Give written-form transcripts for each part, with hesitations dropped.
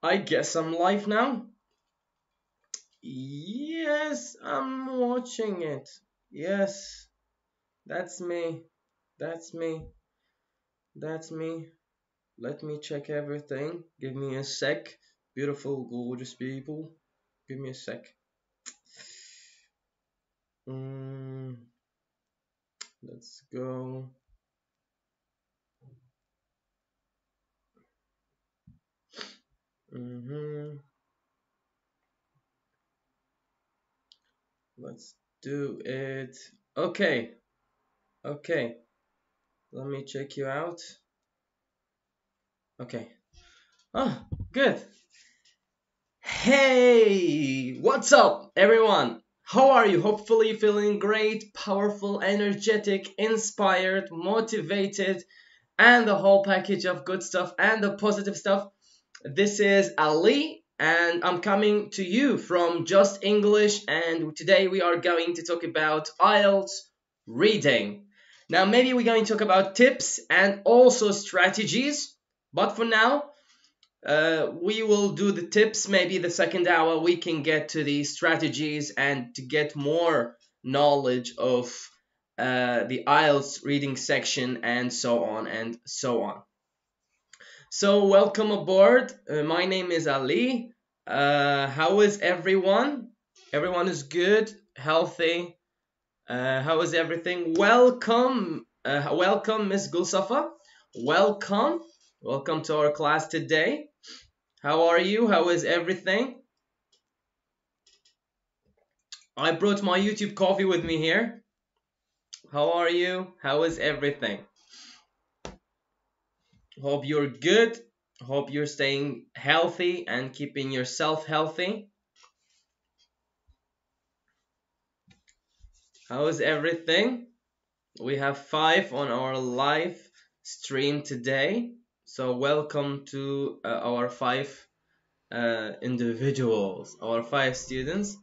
I guess I'm live now. Yes, I'm watching it. Yes, that's me. That's me. That's me. Let me check everything. Give me a sec. Beautiful, gorgeous people. Give me a sec. Mm, let's go. Mm-hmm. Let's do it. Okay. Okay. Let me check you out. Okay. Oh, good. Hey, what's up, everyone? How are you? Hopefully, feeling great, powerful, energetic, inspired, motivated, and the whole package of good stuff and the positive stuff. This is Ali, and I'm coming to you from Just English, and today we are going to talk about IELTS reading. Now, maybe we're going to talk about tips and also strategies, but for now, we will do the tips. Maybe the second hour we can get to the strategies and to get more knowledge of the IELTS reading section and so on and so on. So welcome aboard. My name is Ali. How is everyone? Everyone is good, healthy. How is everything? Welcome, Miss Gulsafa. Welcome, welcome to our class today. How are you? How is everything? I brought my YouTube coffee with me here. How are you? How is everything? Hope you're good. Hope you're staying healthy and keeping yourself healthy. How is everything? We have 5 on our live stream today. So welcome to our 5 individuals, our 5 students.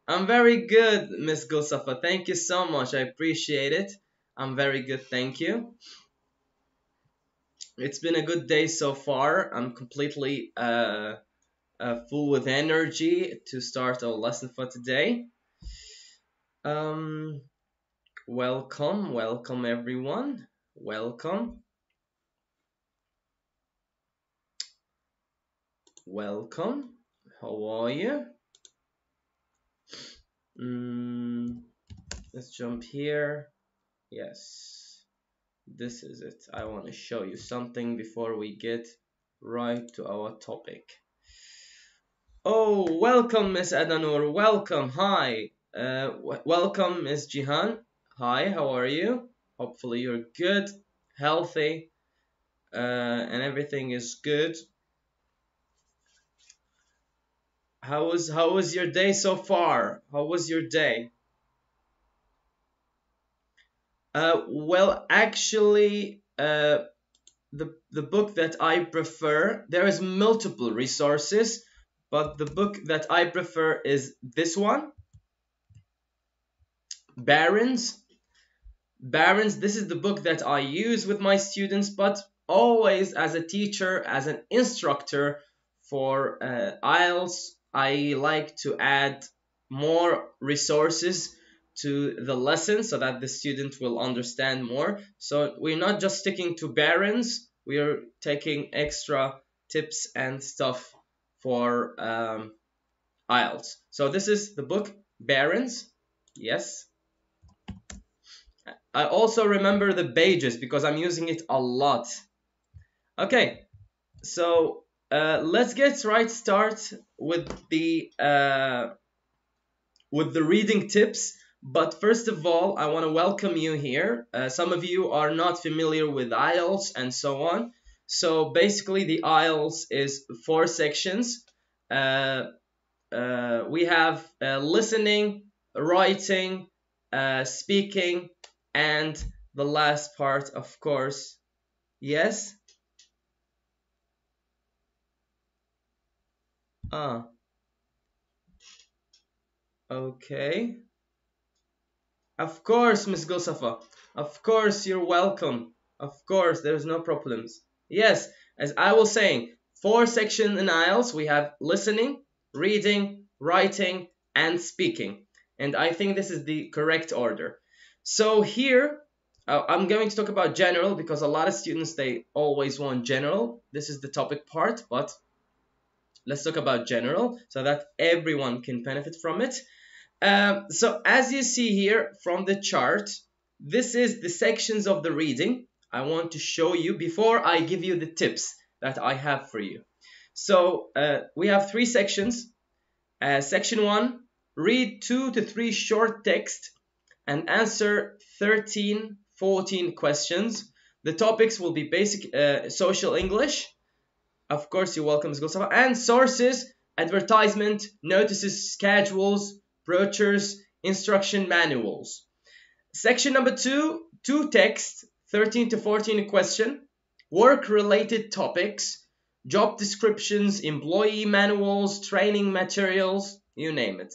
I'm very good, Miss Gulsafa. Thank you so much. I appreciate it. I'm very good, thank you. It's been a good day so far. I'm completely full with energy to start our lesson for today. Um, welcome everyone. Welcome. How are you? Let's jump here. Yes, this is it. I want to show you something before we get right to our topic. Oh, welcome, Miss Adanur. Welcome. Hi. Welcome, Miss Jihan. Hi, how are you? Hopefully you're good, healthy, and everything is good. How was your day so far? How was your day? Well, actually, the book that I prefer, there is multiple resources, but the book that I prefer is this one, Barron's. This is the book that I use with my students, but always as a teacher, as an instructor for IELTS, I like to add more resources to the lesson so that the student will understand more. So we're not just sticking to Barron's, we are taking extra tips and stuff for IELTS. So this is the book Barron's. Yes. I also remember the pages because I'm using it a lot. Okay, so let's get right start with the reading tips. But first of all, I want to welcome you here. Some of you are not familiar with IELTS and so on. So basically, the IELTS is 4 sections. We have listening, writing, speaking, and the last part, of course. Yes? Ah, okay. Of course, Miss Gosafa. Of course, you're welcome. Of course, there's no problems. Yes, as I was saying, 4 sections in IELTS. We have listening, reading, writing, and speaking. And I think this is the correct order. So here, I'm going to talk about general because a lot of students, they always want general. This is the topic part, but let's talk about general so that everyone can benefit from it. So as you see here from the chart, this is the sections of the reading I want to show you before I give you the tips that I have for you. So we have 3 sections. Section 1, read 2 to 3 short text and answer 13-14 questions. The topics will be basic social English. Of course, you're welcome, and sources, advertisement, notices, schedules, brochures, instruction manuals. Section number 2, 2 texts, 13 to 14 question, work-related topics, job descriptions, employee manuals, training materials, you name it.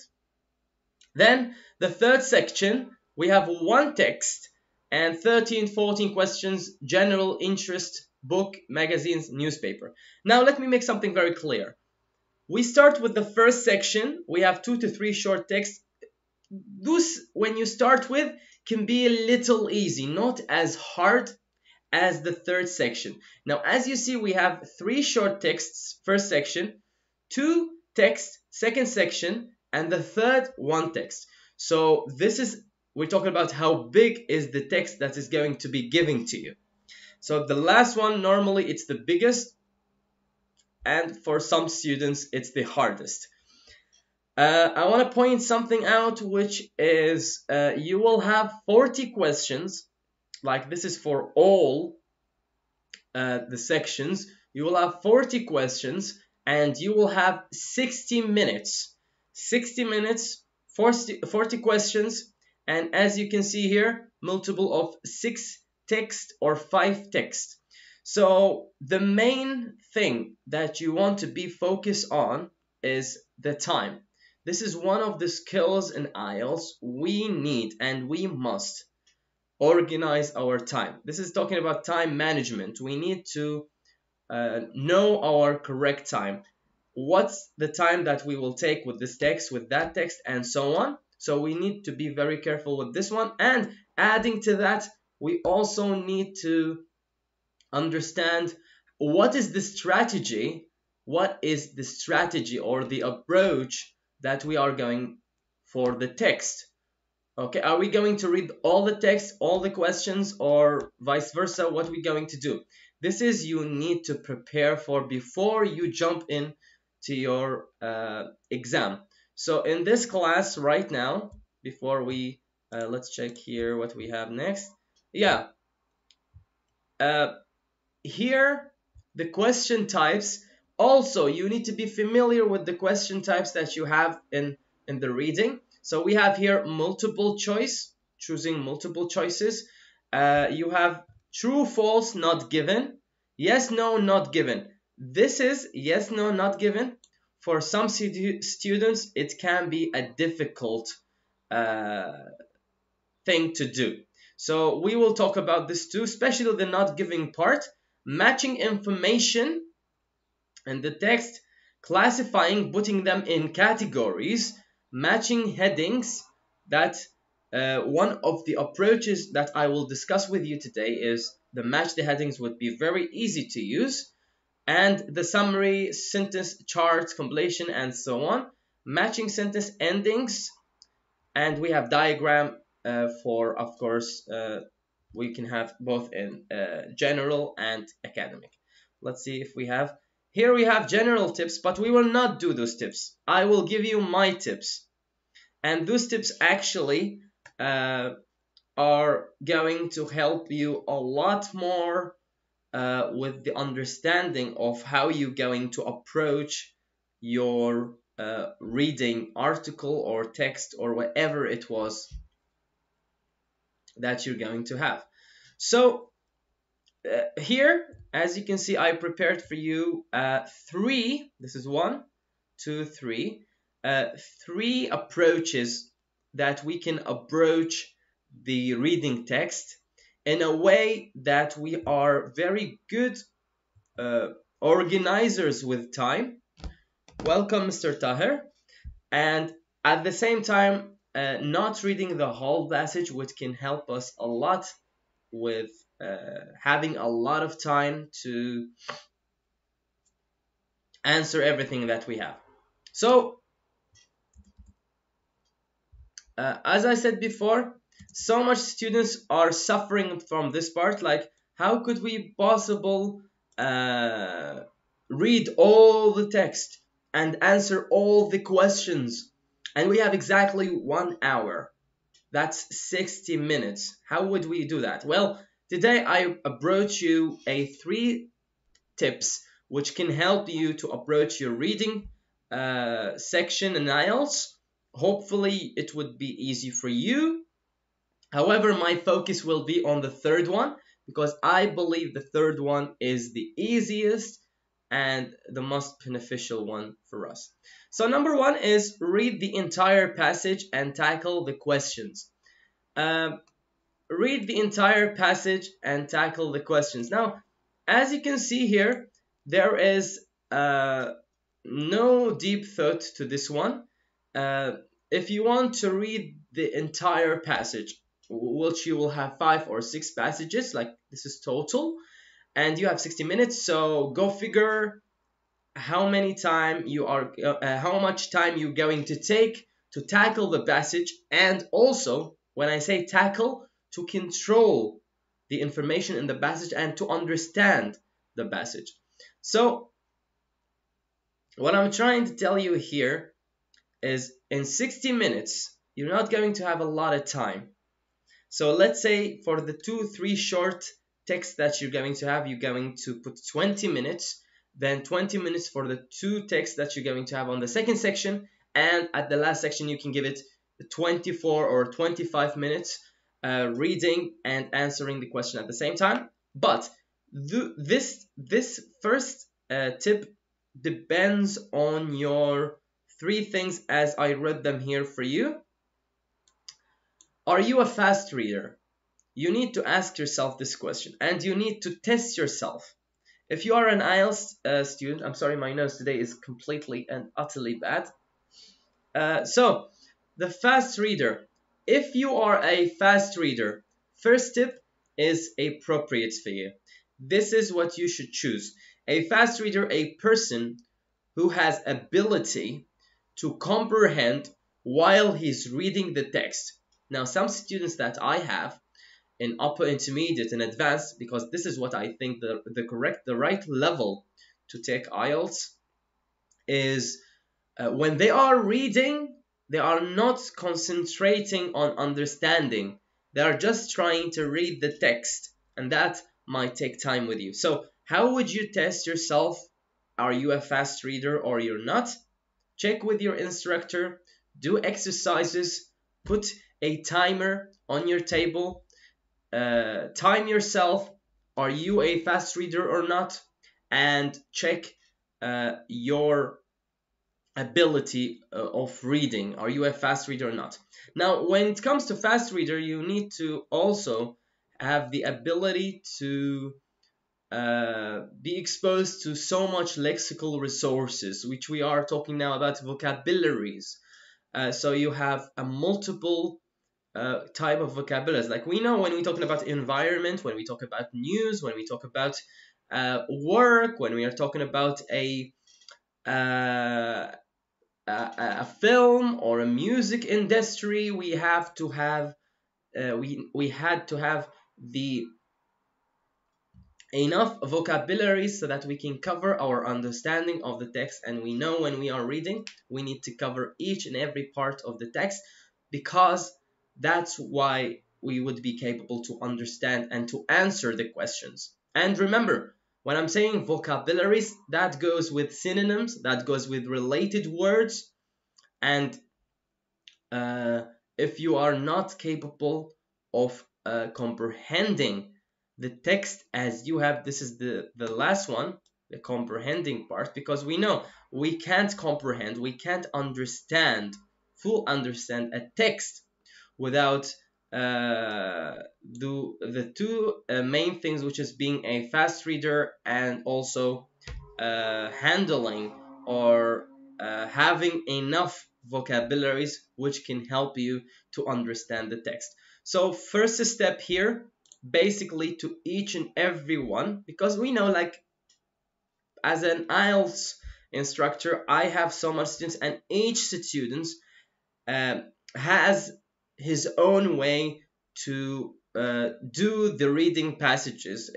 Then the third section, we have 1 text and 13-14 questions, general interest, book, magazines, newspaper. Now let me make something very clear. We start with the first section. We have 2 to 3 short texts. Those, when you start with, can be a little easy, not as hard as the third section. Now, as you see, we have 3 short texts, first section, 2 texts, second section, and the third 1 text. So this is, we're talking about how big is the text that is going to be given to you. So the last one, normally it's the biggest, and for some students, it's the hardest. I want to point something out, which is you will have 40 questions, like this is for all the sections. You will have 40 questions, and you will have 60 minutes. 60 minutes, 40 questions, and as you can see here, multiple of 6 text or 5 text. So the main thing that you want to be focused on is the time. This is one of the skills in IELTS we need and we must organize our time. This is talking about time management. We need to know our correct time. What's the time that we will take with this text, with that text, and so on. So we need to be very careful with this one. And adding to that, we also need to understand what is the strategy, or the approach that we are going for the text. Okay, are we going to read all the text, all the questions, or vice versa? What are we going to do? This is you need to prepare for before you jump in to your exam. So in this class right now, before we let's check here what we have next. Yeah, here the question types. Also, you need to be familiar with the question types that you have in the reading. So we have here multiple choice, choosing multiple choices. You have true, false, not given, yes, no, not given. This is yes, no, not given. For some students, it can be a difficult thing to do. So we will talk about this too, especially the not giving part. Matching information and the text, classifying, putting them in categories, matching headings. That one of the approaches that I will discuss with you today is the match the headings would be very easy to use, and the summary, sentence charts, completion, and so on. Matching sentence endings, and we have diagram for, of course, we can have both in general and academic. Let's see if we have. Here we have general tips, but we will not do those tips. I will give you my tips. And those tips actually are going to help you a lot more with the understanding of how you're going to approach your reading article or text or whatever it was that you're going to have. So here, as you can see, I prepared for you 3, this is 1, 2, 3, 3 approaches that we can approach the reading text in a way that we are very good organizers with time. Welcome, Mr. Tahir. And at the same time, not reading the whole passage, which can help us a lot with having a lot of time to answer everything that we have. So, as I said before, so much students are suffering from this part. Like, how could we possible read all the text and answer all the questions? And we have exactly 1 hour. That's 60 minutes. How would we do that? Well, today I brought you a 3 tips which can help you to approach your reading section in IELTS. Hopefully it would be easy for you. However, my focus will be on the third one because I believe the third one is the easiest and the most beneficial one for us. So number 1 is read the entire passage and tackle the questions. Read the entire passage and tackle the questions. Now, as you can see here, there is no deep thought to this one. If you want to read the entire passage, which you will have 5 or 6 passages, like this is total, and you have 60 minutes, so go figure how much time you're going to take to tackle the passage, and also when I say tackle, to control the information in the passage and to understand the passage. So what I'm trying to tell you here is in 60 minutes you're not going to have a lot of time. So let's say for the 2-3 short texts that you're going to have, you're going to put 20 minutes, then 20 minutes for the 2 texts that you're going to have on the second section, and at the last section you can give it 24 or 25 minutes reading and answering the question at the same time. But this first tip depends on your 3 things as I read them here for you. Are you a fast reader? You need to ask yourself this question and you need to test yourself. If you are an IELTS student, I'm sorry, my nose today is completely and utterly bad. So, the fast reader. If you are a fast reader, first tip is appropriate for you. This is what you should choose. A fast reader, a person who has ability to comprehend while he's reading the text. Now, some students that I have in upper intermediate and advanced, because this is what I think the right level to take IELTS is when they are reading, they are not concentrating on understanding. They are just trying to read the text, and that might take time with you. So how would you test yourself? Are you a fast reader or you're not? Check with your instructor, do exercises, put a timer on your table, time yourself, are you a fast reader or not, and check your ability of reading. Are you a fast reader or not? Now, when it comes to fast reader, you need to also have the ability to be exposed to so much lexical resources, which we are talking now about vocabularies. So you have a multiple type of vocabularies. Like we know when we're talking about environment, when we talk about news, when we talk about work, when we are talking about a film or a music industry, we have to have we had to have the enough vocabulary so that we can cover our understanding of the text. And we know when we are reading, we need to cover each and every part of the text, because that's why we would be capable to understand and to answer the questions. And remember, when I'm saying vocabularies, that goes with synonyms, that goes with related words. And if you are not capable of comprehending the text as you have, this is the last one, the comprehending part, because we know we can't comprehend, we can't full understand a text without the 2 main things, which is being a fast reader and also handling or having enough vocabularies which can help you to understand the text. So first step here, basically to each and every one, because we know, like, as an IELTS instructor, I have so much students, and each student um, has his own way to do the reading passages.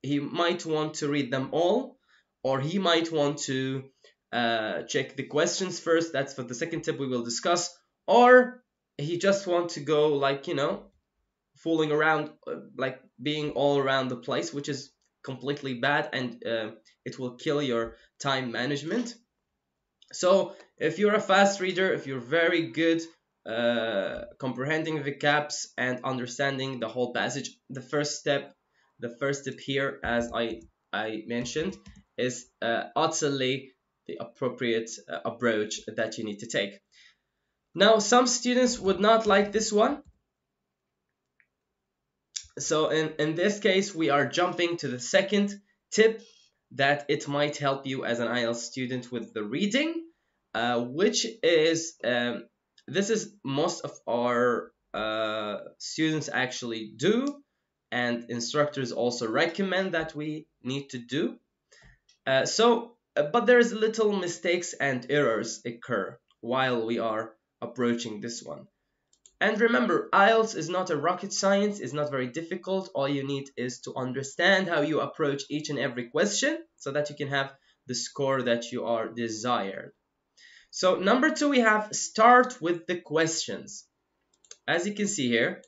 He might want to read them all, or he might want to check the questions first. That's for the second tip we will discuss. Or he just want to go, like, fooling around, like being all around the place, which is completely bad, and it will kill your time management. So if you're a fast reader, if you're very good comprehending the caps and understanding the whole passage, the first step here, as I mentioned, is utterly the appropriate approach that you need to take. Now, some students would not like this one. So in this case, we are jumping to the second tip, that it might help you as an IELTS student with the reading, which is, this is most of our students actually do, and instructors also recommend that we need to do. But there's little mistakes and errors occur while we are approaching this one. And remember, IELTS is not a rocket science, it's not very difficult. All you need is to understand how you approach each and every question so that you can have the score that you are desired. So number 2, we have start with the questions. As you can see here,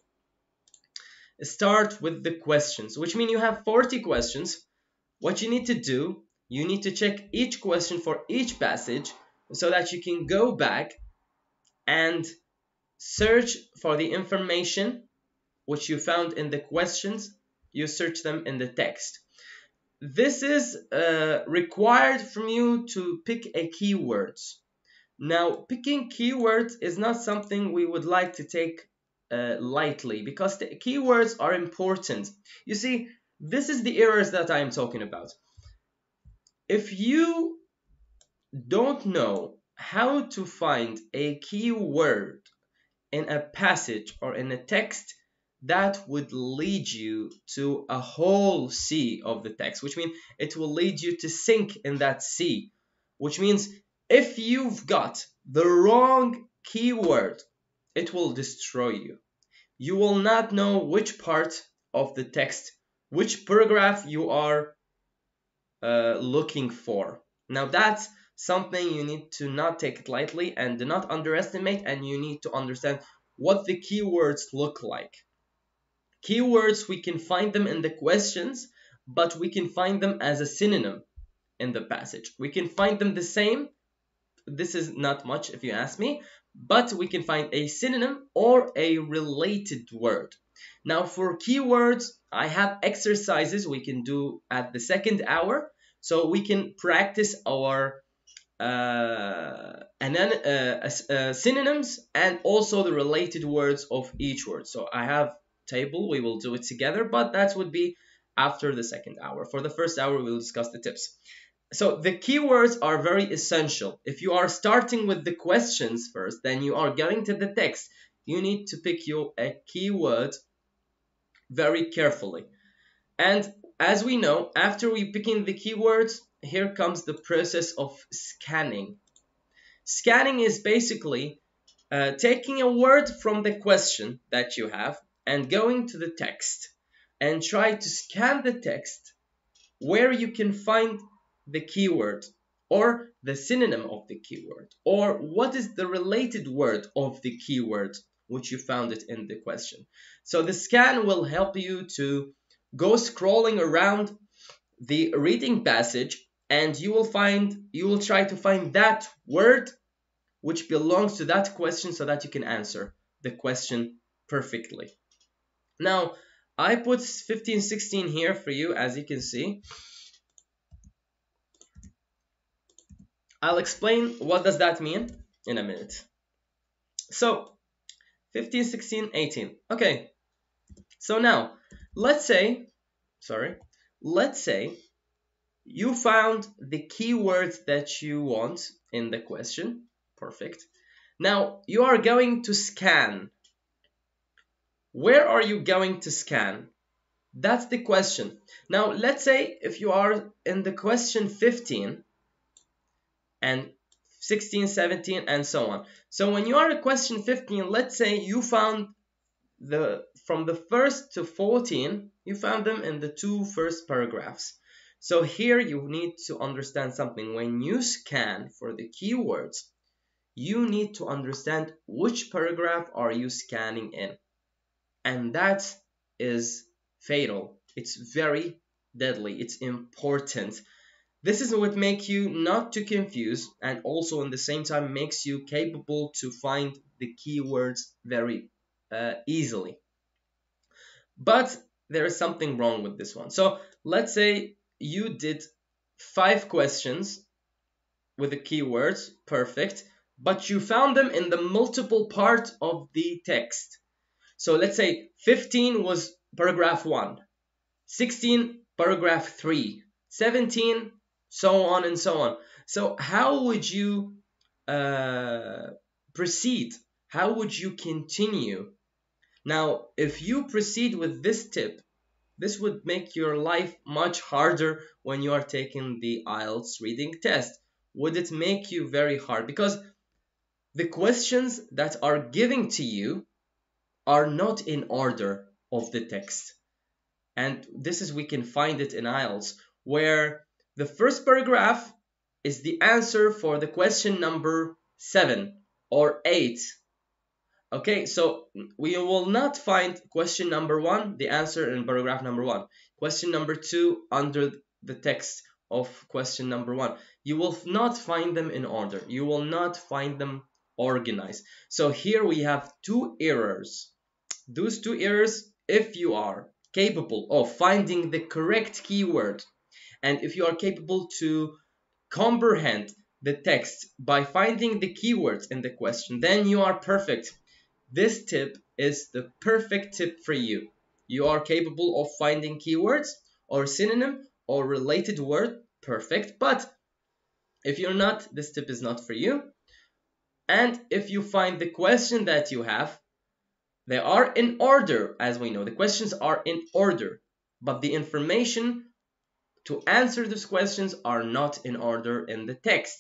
start with the questions, which means you have 40 questions. What you need to do, you need to check each question for each passage so that you can go back and search for the information which you found in the questions. You search them in the text. This is required from you to pick a keywords. Now, picking keywords is not something we would like to take lightly, because the keywords are important. You see, this is the errors that I am talking about. If you don't know how to find a keyword in a passage or in a text, that would lead you to a whole sea of the text, which means it will lead you to sink in that sea, which means if you've got the wrong keyword, it will destroy you. You will not know which part of the text, which paragraph you are looking for. Now that's something you need to not take it lightly and do not underestimate, and you need to understand what the keywords look like. Keywords, we can find them in the questions, but we can find them as a synonym in the passage. We can find them the same. This is not much if you ask me, but we can find a synonym or a related word. Now for keywords, I have exercises we can do at the second hour, so we can practice our synonyms and also the related words of each word. So I have table, we will do it together, but that would be after the second hour. For the first hour, we'll discuss the tips. So the keywords are very essential. If you are starting with the questions first, then you are going to the text, you need to pick a keyword very carefully. And as we know, after we pick in the keywords, here comes the process of scanning. Scanning is basically taking a word from the question that you have and going to the text and try to scan the text where you can find the keyword or the synonym of the keyword, or what is the related word of the keyword which you found it in the question. So the scan will help you to go scrolling around the reading passage, and you will try to find that word which belongs to that question so that you can answer the question perfectly. Now, I put 15, 16 here for you, as you can see. I'll explain what does that mean in a minute. So, 15, 16, 18. Okay, so now, let's say you found the keywords that you want in the question. Perfect. Now you are going to scan. Where are you going to scan? That's the question. Now let's say if you are in the question 15 and 16, 17 and so on. So when you are at question 15, let's say you found from the first to 14, you found them in the two first paragraphs. So here you need to understand something. When you scan for the keywords, you need to understand which paragraph are you scanning in. And that is fatal. It's very deadly. It's important. This is what makes you not to confuse, and also in the same time makes you capable to find the keywords very easily. But there is something wrong with this one. So let's say you did 5 questions with the keywords, perfect, but you found them in the multiple part of the text. So let's say 15 was paragraph 1, 16 paragraph 3, 17 so on and so on. So how would you proceed? How would you continue? Now, if you proceed with this tip, this would make your life much harder when you are taking the IELTS reading test. Would it make you very hard? Because the questions that are given to you are not in order of the text. And this is, we can find it in IELTS, where the first paragraph is the answer for the question number 7 or 8. Okay, so we will not find question number 1, the answer in paragraph number 1. Question number 2 under the text of question number 1. You will not find them in order. You will not find them organized. So here we have 2 errors. Those 2 errors, if you are capable of finding the correct keyword, and if you are capable to comprehend the text by finding the keywords in the question, then you are perfect. This tip is the perfect tip for you. You are capable of finding keywords or synonym or related word, perfect. But if you're not, this tip is not for you. And if you find the question that you have, they are in order, as we know. The questions are in order, but the information to answer those questions are not in order in the text.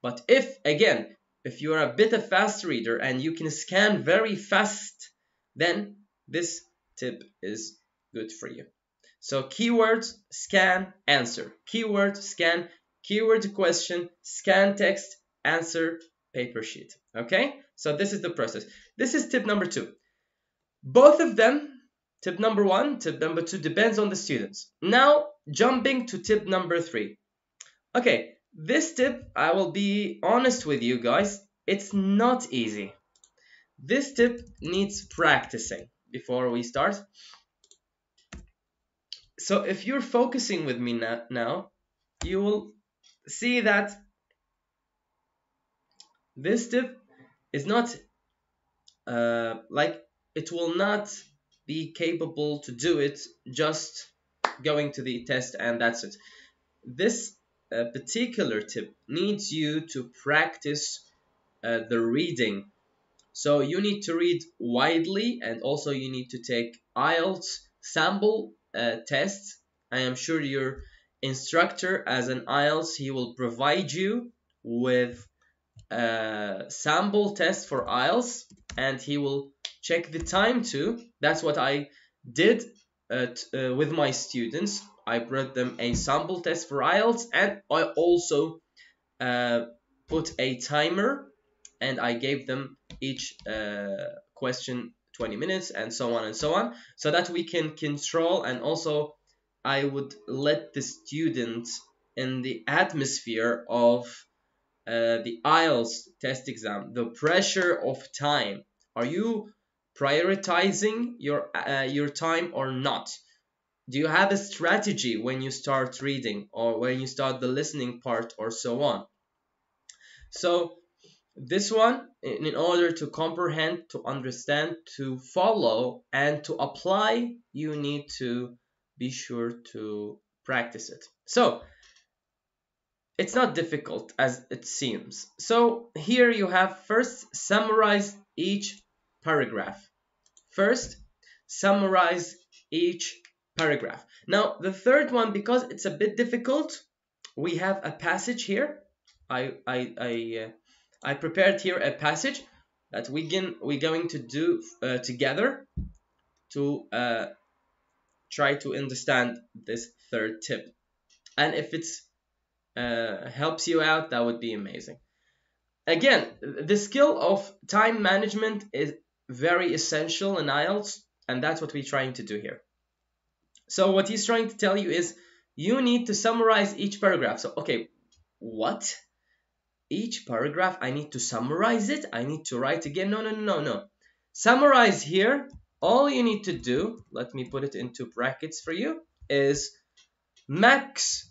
But if you are a bit of fast reader and you can scan very fast, then this tip is good for you. So keywords, scan, answer. Keyword, scan, keyword question, scan text, answer, paper sheet. Okay? So this is the process. This is tip number 2. Both of them, tip number 1, tip number 2, depends on the students. Now, jumping to tip number 3. Okay, this tip, I will be honest with you guys, it's not easy. This tip needs practicing before we start. So if you're focusing with me now, you will see that this tip is not like, it will not be capable to do it just going to the test and that's it. This particular tip needs you to practice the reading. So you need to read widely, and also you need to take IELTS sample tests. I am sure your instructor as an IELTS, he will provide you with sample test for IELTS, and he will check the time too. That's what I did with my students. I brought them a sample test for IELTS, and I also put a timer, and I gave them each question 20 minutes and so on, so that we can control. And also I would let the students in the atmosphere of the IELTS test exam, the pressure of time. Are you prioritizing your time or not? Do you have a strategy when you start reading or when you start the listening part or so on? So this one, in order to comprehend, to understand, to follow, and to apply, you need to be sure to practice it. So It's not difficult as it seems. So here you have first summarize each paragraph. First, summarize each paragraph. Now, the third one, because it's a bit difficult, we have a passage here. I prepared here a passage that we're going to do together to try to understand this third tip. And if it's helps you out, that would be amazing. Again, the skill of time management is very essential in IELTS, and that's what we're trying to do here. So what he's trying to tell you is you need to summarize each paragraph. So, okay, what? Each paragraph, I need to summarize it? I need to write again? No. Summarize here, all you need to do, let me put it into brackets for you, is max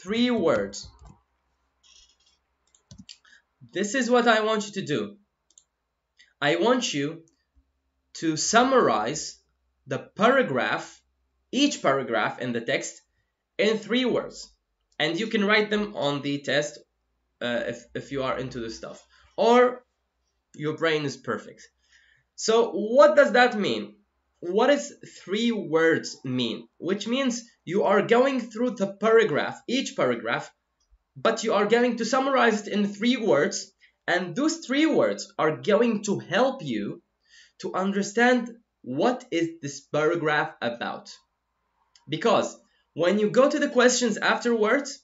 3 words. This is what I want you to do. I want you to summarize the paragraph, each paragraph in the text, in 3 words. And you can write them on the test if you are into this stuff. Or your brain is perfect. So what does that mean? What does 3 words mean? Which means you are going through the paragraph, each paragraph, but you are going to summarize it in 3 words, and those 3 words are going to help you to understand what is this paragraph about. Because when you go to the questions afterwards,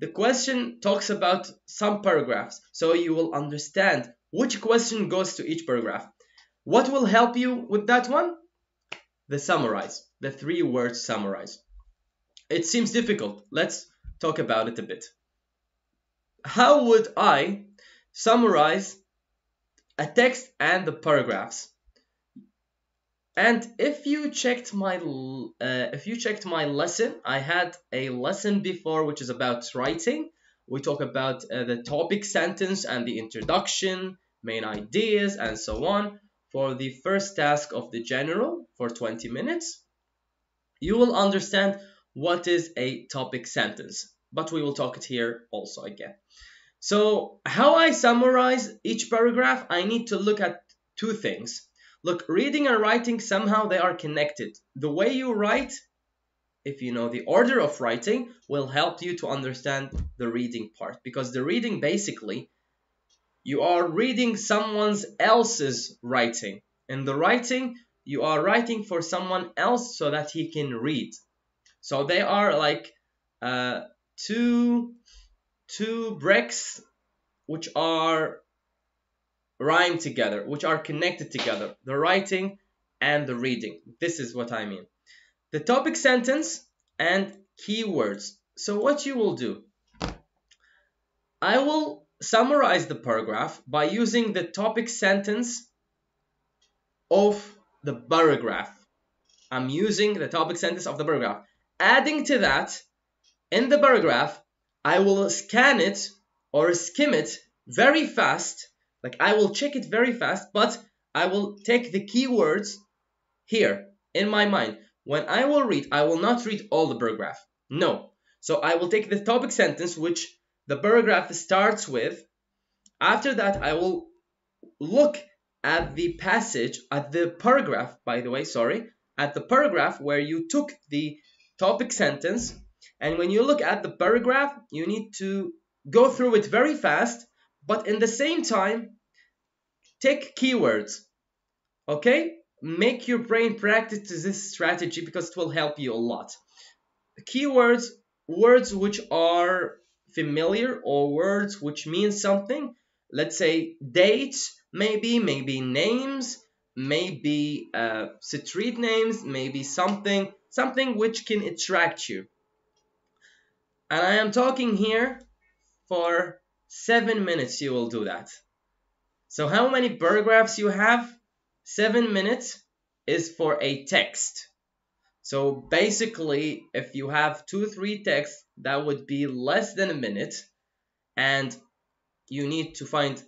the question talks about some paragraphs, so you will understand which question goes to each paragraph. What will help you with that one? The summarize, the 3 words summarize. It seems difficult. Let's talk about it a bit. How would I summarize a text and the paragraphs? And if you checked my lesson, I had a lesson before which is about writing. We talk about the topic sentence and the introduction, main ideas, and so on. For the first task of the general for 20 minutes, you will understand what is a topic sentence. But we will talk it here also again. So how I summarize each paragraph, I need to look at 2 things. Look, reading and writing, somehow they are connected. The way you write, if you know the order of writing, will help you to understand the reading part. Because the reading, basically, you are reading someone else's writing. In the writing, you are writing for someone else so that he can read. So they are like two bricks which are rhyme together, which are connected together, the writing and the reading. This is what I mean. The topic sentence and keywords. So what you will do, I will summarize the paragraph by using the topic sentence of the paragraph. I'm using the topic sentence of the paragraph. Adding to that, in the paragraph, I will scan it or skim it very fast. Like I will check it very fast, but I will take the keywords here in my mind. When I will read, I will not read all the paragraph. No. So I will take the topic sentence which the paragraph starts with. After that, I will look at the passage, at the paragraph, by the way, sorry, at the paragraph where you took the topic sentence. And when you look at the paragraph, you need to go through it very fast, but in the same time, take keywords. Okay? Make your brain practice this strategy because it will help you a lot. Keywords, words which are familiar or words which mean something. Let's say dates, maybe names, maybe street names, maybe something which can attract you. And I am talking here for 7 minutes you will do that. So how many paragraphs you have? 7 minutes is for a text. So basically, if you have 2-3 texts, that would be less than a minute. And you need to find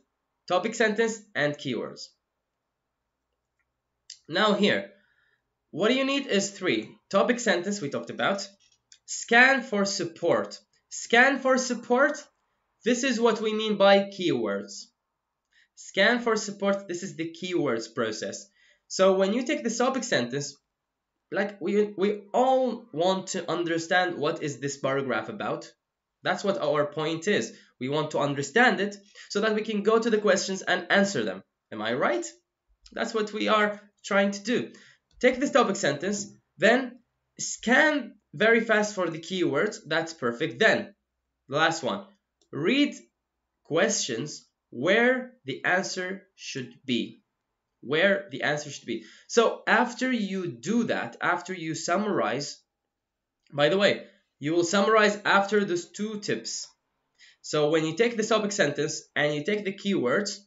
topic sentence and keywords. Now here, what you need is 3. Topic sentence we talked about. Scan for support. Scan for support. This is what we mean by keywords. Scan for support. This is the keywords process. So when you take this topic sentence, like we all want to understand what is this paragraph about. That's what our point is. We want to understand it so that we can go to the questions and answer them. Am I right? That's what we are trying to do. Take this topic sentence, then scan very fast for the keywords. That's perfect. Then the last one, read questions where the answer should be. Where the answer should be. So after you do that, after you summarize, by the way, you will summarize after those two tips. So when you take this topic sentence and you take the keywords,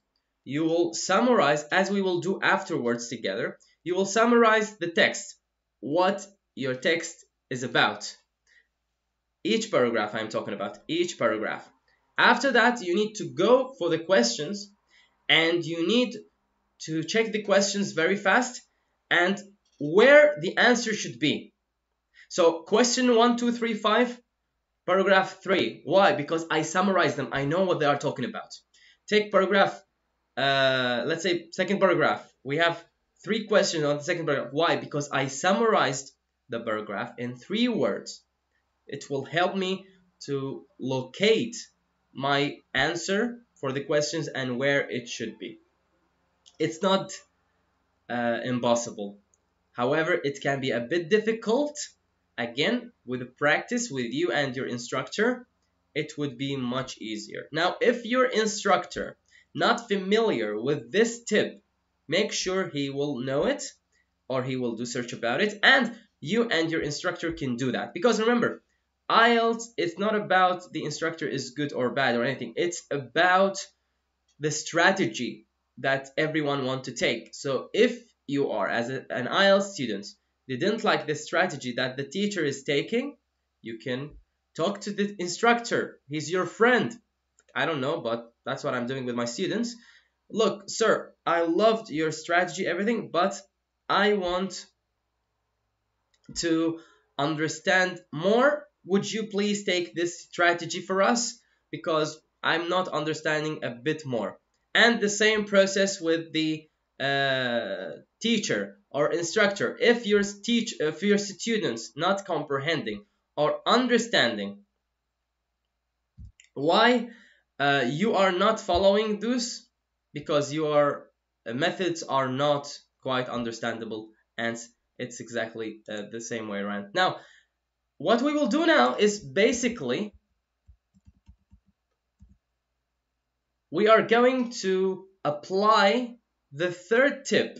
you will summarize, as we will do afterwards together, you will summarize the text, what your text is about. Each paragraph I'm talking about, each paragraph. After that, you need to go for the questions and you need to check the questions very fast and where the answer should be. So question 1, 2, 3, 5, paragraph 3. Why? Because I summarized them. I know what they are talking about. Take paragraph, let's say second paragraph. We have 3 questions on the second paragraph. Why? Because I summarized the paragraph in 3 words. It will help me to locate my answer for the questions and where it should be. It's not impossible. However, it can be a bit difficult. Again, with practice with you and your instructor, it would be much easier. Now, if your instructor not familiar with this tip, make sure he will know it or he will do search about it, and you and your instructor can do that. Because remember, IELTS is not about the instructor is good or bad or anything. It's about the strategy that everyone want to take. So if you are as an IELTS student, they didn't like the strategy that the teacher is taking, you can talk to the instructor. He's your friend. I don't know, but that's what I'm doing with my students. Look, sir, I loved your strategy, everything, but I want to understand more. Would you please take this strategy for us? Because I'm not understanding a bit more. And the same process with the teacher or instructor. If your students not comprehending or understanding why you are not following this, because your methods are not quite understandable, and it's exactly the same way around. Now, what we will do now is basically we are going to apply the third tip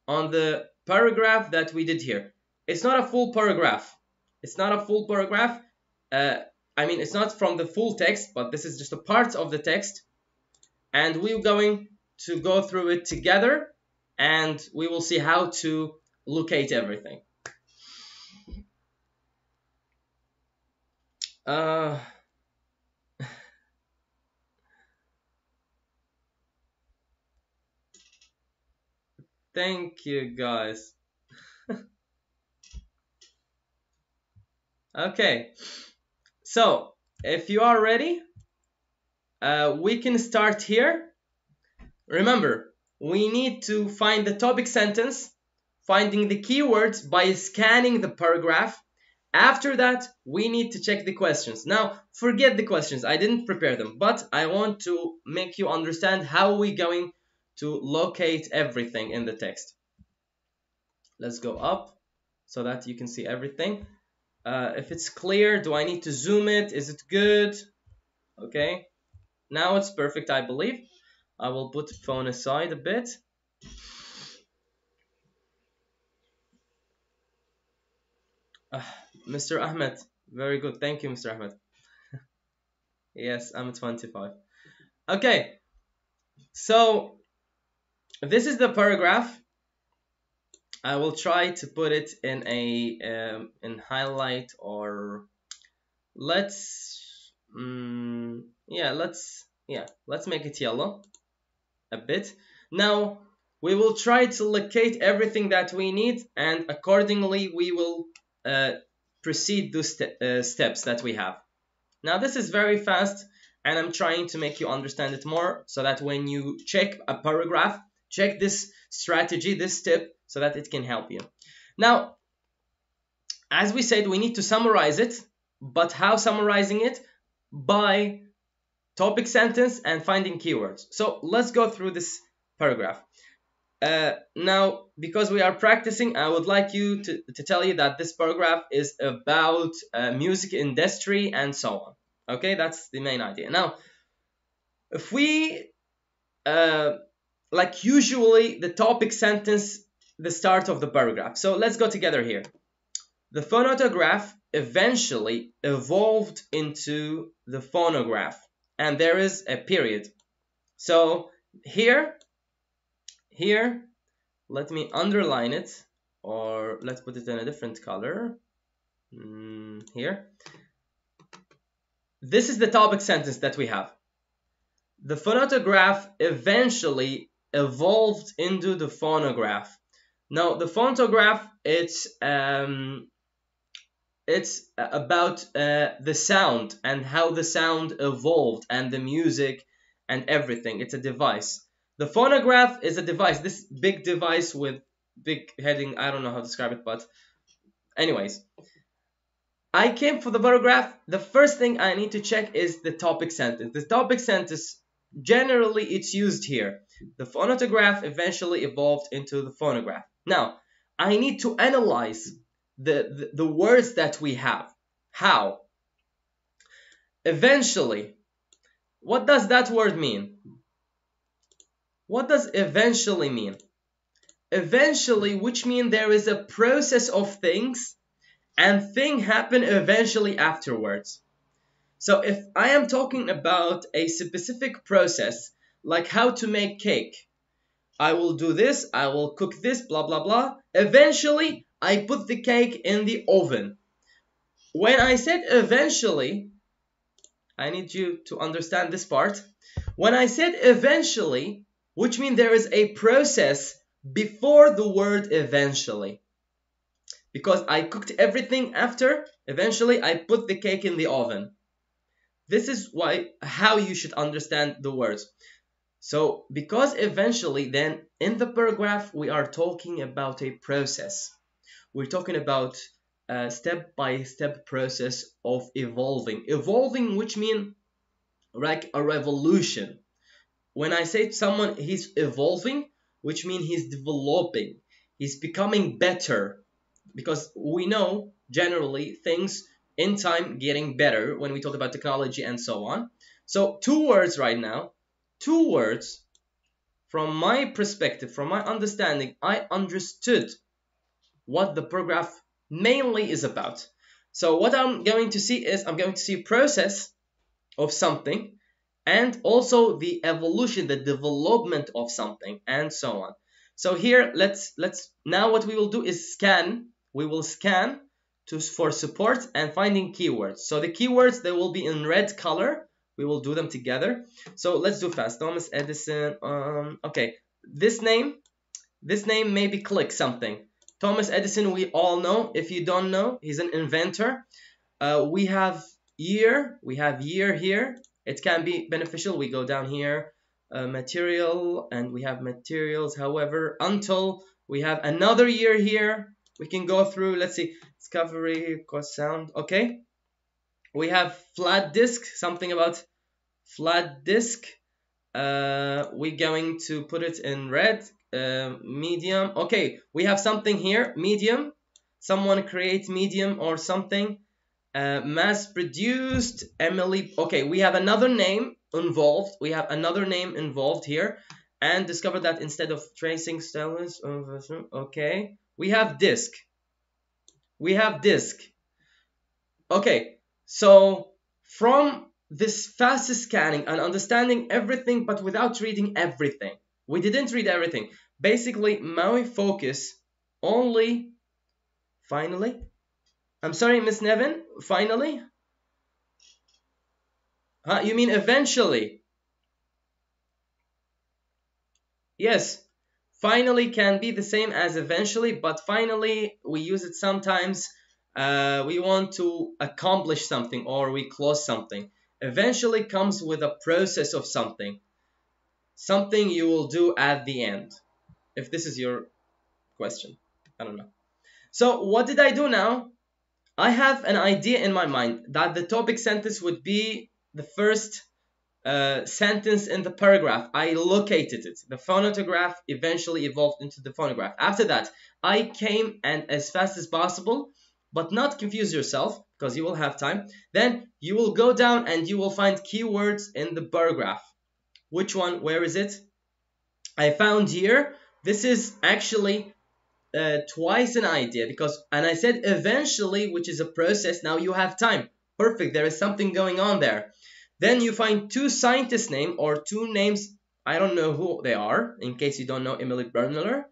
on the paragraph that we did here. It's not a full paragraph. It's not a full paragraph. I mean, it's not from the full text, but this is just a part of the text. And we're going to go through it together, and we will see how to locate everything. Thank you, guys. Okay, so if you are ready, we can start here. Remember, we need to find the topic sentence, finding the keywords by scanning the paragraph. After that, we need to check the questions. Now, forget the questions. I didn't prepare them, but I want to make you understand how we're going to locate everything in the text. Let's go up so that you can see everything. If it's clear, do I need to zoom it? Is it good? Okay. Now it's perfect, I believe. I will put the phone aside a bit. Mr. Ahmed, very good. Thank you, Mr. Ahmed. Yes, I'm 25. Okay, so this is the paragraph. I will try to put it in a in highlight, or let's let's make it yellow a bit. Now we will try to locate everything that we need, and accordingly we will proceed those steps that we have. Now this is very fast, and I'm trying to make you understand it more so that when you check a paragraph, check this strategy, this tip, so that it can help you. Now, as we said, we need to summarize it, but how summarizing it? By topic sentence and finding keywords. So let's go through this paragraph. Now, because we are practicing, I would like you to tell you that this paragraph is about music industry and so on. Okay, that's the main idea. Now, if we, like usually, the topic sentence, the start of the paragraph. So let's go together here. The phonograph eventually evolved into the phonograph. And there is a period. So here, let me underline it, or let's put it in a different color. Here. This is the topic sentence that we have. The phonograph eventually evolved into the phonograph. Now, the phonograph, it's about the sound and how the sound evolved and the music and everything. It's a device. The phonograph is a device, this big device with big heading. I don't know how to describe it, but anyways. I came for the paragraph. The first thing I need to check is the topic sentence. The topic sentence, generally it's used here. The phonograph eventually evolved into the phonograph. Now, I need to analyze the words that we have. How? Eventually. What does that word mean? What does eventually mean? Eventually, which means there is a process of things and thing happen eventually afterwards. So if I am talking about a specific process, like how to make cake, I will do this, I will cook this, blah, blah, blah. Eventually, I put the cake in the oven. When I said eventually, I need you to understand this part. When I said eventually, which means there is a process before the word eventually. Because I cooked everything after, eventually I put the cake in the oven. This is how you should understand the words. So, because eventually, then in the paragraph, we are talking about a process. We're talking about a step-by-step process of evolving. Evolving, which means like a revolution. When I say to someone he's evolving, which means he's developing, he's becoming better. Because we know generally things in time getting better when we talk about technology and so on. So 2 words right now, 2 words. From my perspective, from my understanding, I understood what the paragraph mainly is about. So what I'm going to see is I'm going to see process of something and also the evolution, the development of something and so on. So here, let's now what we will do is scan. We will scan for support and finding keywords. So the keywords, they will be in red color. We will do them together. So let's do fast. Thomas Edison. Okay, this name maybe click something. Thomas Edison, we all know. If you don't know, he's an inventor. We have year here. It can be beneficial. We go down here, material, and we have materials. However, until we have another year here. We can go through, let's see, discovery, cost, sound, okay. We have flat disk, something about flat disk. We're going to put it in red, medium. Okay, we have something here, medium. Someone create medium or something. Mass produced, Emily. Okay, we have another name involved. We have another name involved here. And discover that instead of tracing stainless, okay. We have disk. We have disk. Okay, so from this fast scanning and understanding everything but without reading everything. We didn't read everything. Basically, my focus only, finally. I'm sorry, Miss Nevin, finally? Huh? You mean eventually? Yes. Finally can be the same as eventually, but finally we use it sometimes we want to accomplish something, or we close something. Eventually comes with a process of something you will do at the end, if this is your question. I don't know. So what did I do now? I have an idea in my mind that the topic sentence would be the first sentence in the paragraph. I located it. The phonograph eventually evolved into the phonograph. After that, I came and as fast as possible, but not confuse yourself because you will have time. Then you will go down and you will find keywords in the paragraph. Which one? Where is it? I found here. This is actually twice an idea because, and I said eventually, which is a process. Now you have time. Perfect. There is something going on there. Then you find two scientists' name or two names. I don't know who they are, in case you don't know Emily Bernler.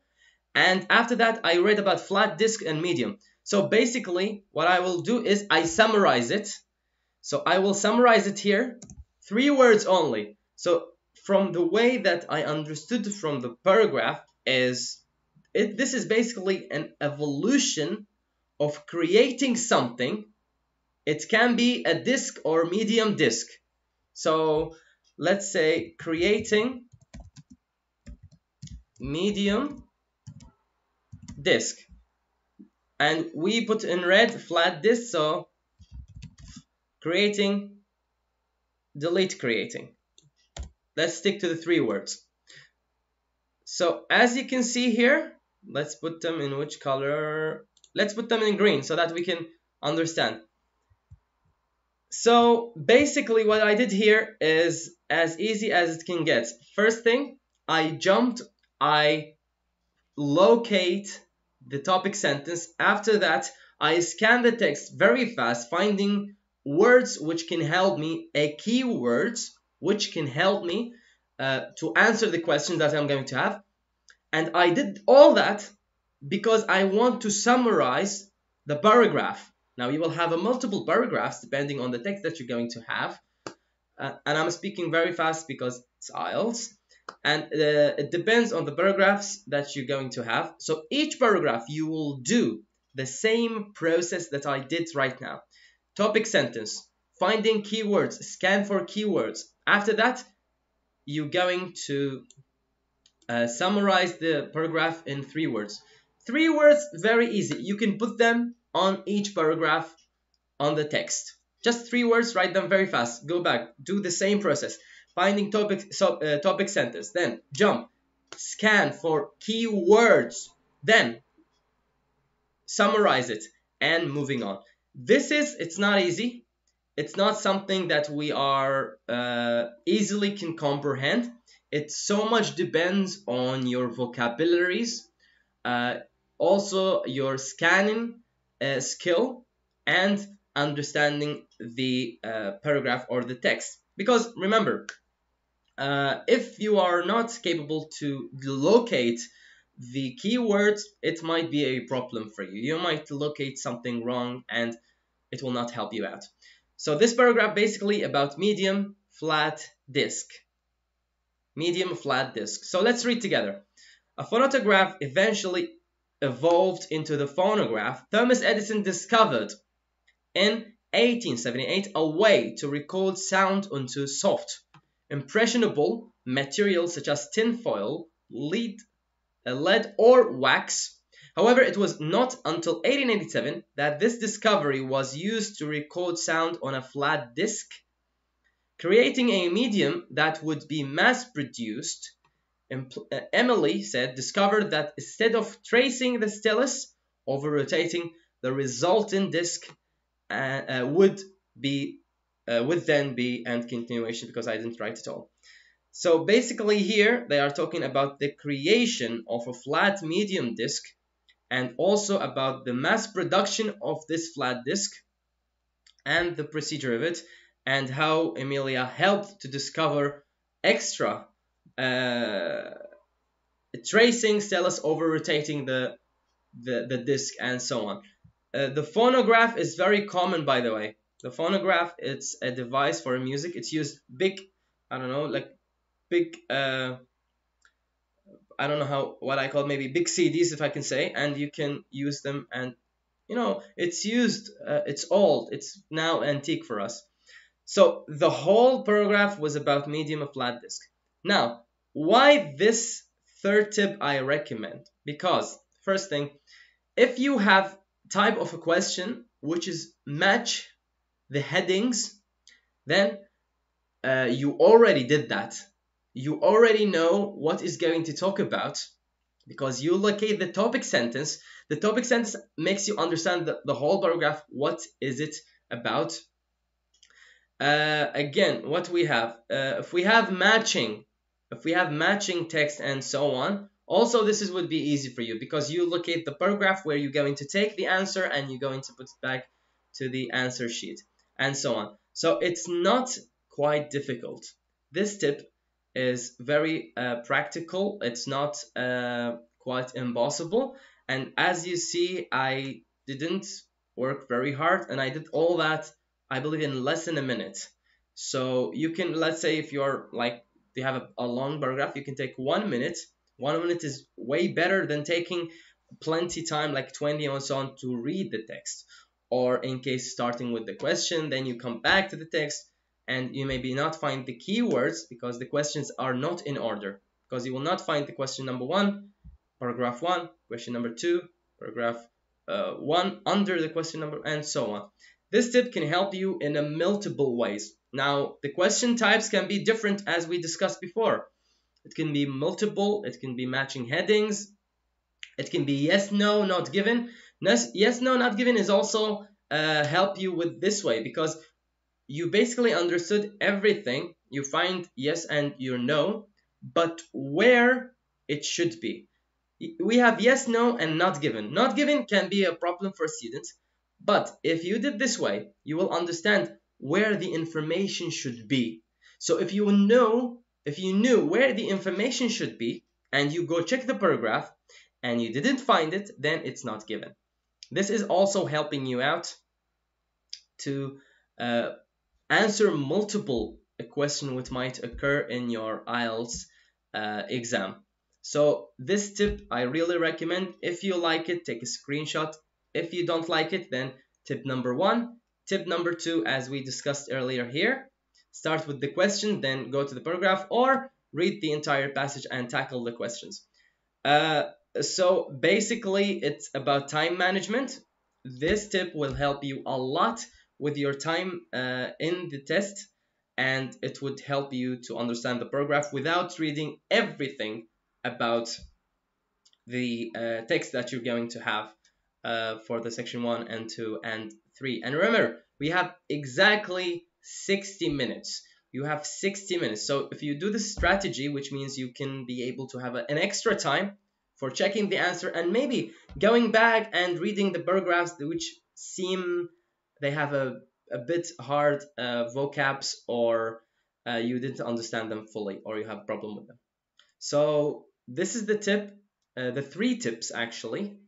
And after that, I read about flat disk and medium. So basically, what I will do is I summarize it. So I will summarize it here. 3 words only. So from the way that I understood from the paragraph is, this is basically an evolution of creating something. It can be a disk or medium disk. So let's say creating medium disk. And we put in red flat disk, so creating, delete creating. Let's stick to the 3 words. So as you can see here, let's put them in which color? Let's put them in green so that we can understand. So basically what I did here is as easy as it can get. First thing, I locate the topic sentence. After that, I scan the text very fast, finding words which can help me, keywords which can help me to answer the question that I'm going to have. And I did all that because I want to summarize the paragraph. Now you will have a multiple paragraphs depending on the text that you're going to have. And I'm speaking very fast because it's IELTS. And it depends on the paragraphs that you're going to have. So each paragraph you will do the same process that I did right now. Topic sentence, finding keywords, scan for keywords. After that, you're going to summarize the paragraph in 3 words. 3 words, very easy. You can put them on each paragraph on the text. Just 3 words, write them very fast. Go back, do the same process. Finding topic sentence, then jump, scan for keywords, then summarize it, and moving on. It's not easy. It's not something that we are easily can comprehend. It so much depends on your vocabularies, also your scanning skill, and understanding the paragraph or the text. Because remember, if you are not capable to locate the keywords, it might be a problem for you. You might locate something wrong and it will not help you out. So this paragraph basically about medium flat disk. Medium flat disk. So let's read together. A phonograph eventually evolved into the phonograph. Thomas Edison discovered in 1878 a way to record sound onto soft, impressionable materials such as tinfoil, lead, or wax. However, it was not until 1887 that this discovery was used to record sound on a flat disk, creating a medium that would be mass-produced. Emily said, discovered that instead of tracing the stylus over rotating, the resultant disk would then be, and continuation because I didn't write it all. So basically here they are talking about the creation of a flat medium disk and also about the mass production of this flat disk and the procedure of it, and how Emilia helped to discover extra tracing stylus over rotating the disk and so on. The phonograph is very common, by the way. The phonograph, it's a device for music. It's used big, I don't know, like big, I don't know what I call, maybe big CDs if I can say, and you can use them and it's used, it's old, it's now antique for us. So the whole paragraph was about medium of flat disk. Now, why this third tip I recommend? Because first thing, if you have type of a question which is match the headings, then you already did that. You already know what is going to talk about because you locate the topic sentence. The topic sentence makes you understand the whole paragraph. What is it about? Again, what we have, if we have matching text and so on, also this would be easy for you because you locate the paragraph where you're going to take the answer and you're going to put it back to the answer sheet and so on. So it's not quite difficult. This tip is very practical. It's not quite impossible. And as you see, I didn't work very hard and I did all that, I believe, in less than a minute. So you can, let's say if you're like, you have a long paragraph, you can take 1 minute. 1 minute is way better than taking plenty time, like 20 and so on, to read the text. Or in case starting with the question, then you come back to the text and you maybe not find the keywords because the questions are not in order. Because you will not find the question number 1, paragraph 1, question number 2, paragraph 1 under the question number, and so on. This tip can help you in a multiple ways. Now, the question types can be different as we discussed before. It can be multiple, it can be matching headings, it can be yes, no, not given. Yes, no, not given is also help you with this way because you basically understood everything. You find yes and your no, but where it should be. We have yes, no, and not given. Not given can be a problem for students, but if you did this way, you will understand where the information should be. So if you knew where the information should be, and you go check the paragraph, and you didn't find it, then it's not given. This is also helping you out to answer multiple questions which might occur in your IELTS exam. So this tip I really recommend. If you like it, take a screenshot. If you don't like it, then tip number 1. Tip number 2, as we discussed earlier here, start with the question, then go to the paragraph, or read the entire passage and tackle the questions. So basically, it's about time management. This tip will help you a lot with your time in the test, and it would help you to understand the paragraph without reading everything about the text that you're going to have for the section 1 and 2 and 3. And remember, we have exactly 60 minutes. You have 60 minutes. So if you do this strategy, which means you can be able to have an extra time for checking the answer and maybe going back and reading the paragraphs which seem they have a bit hard vocabs, or you didn't understand them fully, or you have a problem with them. So this is the tip, the 3 tips actually.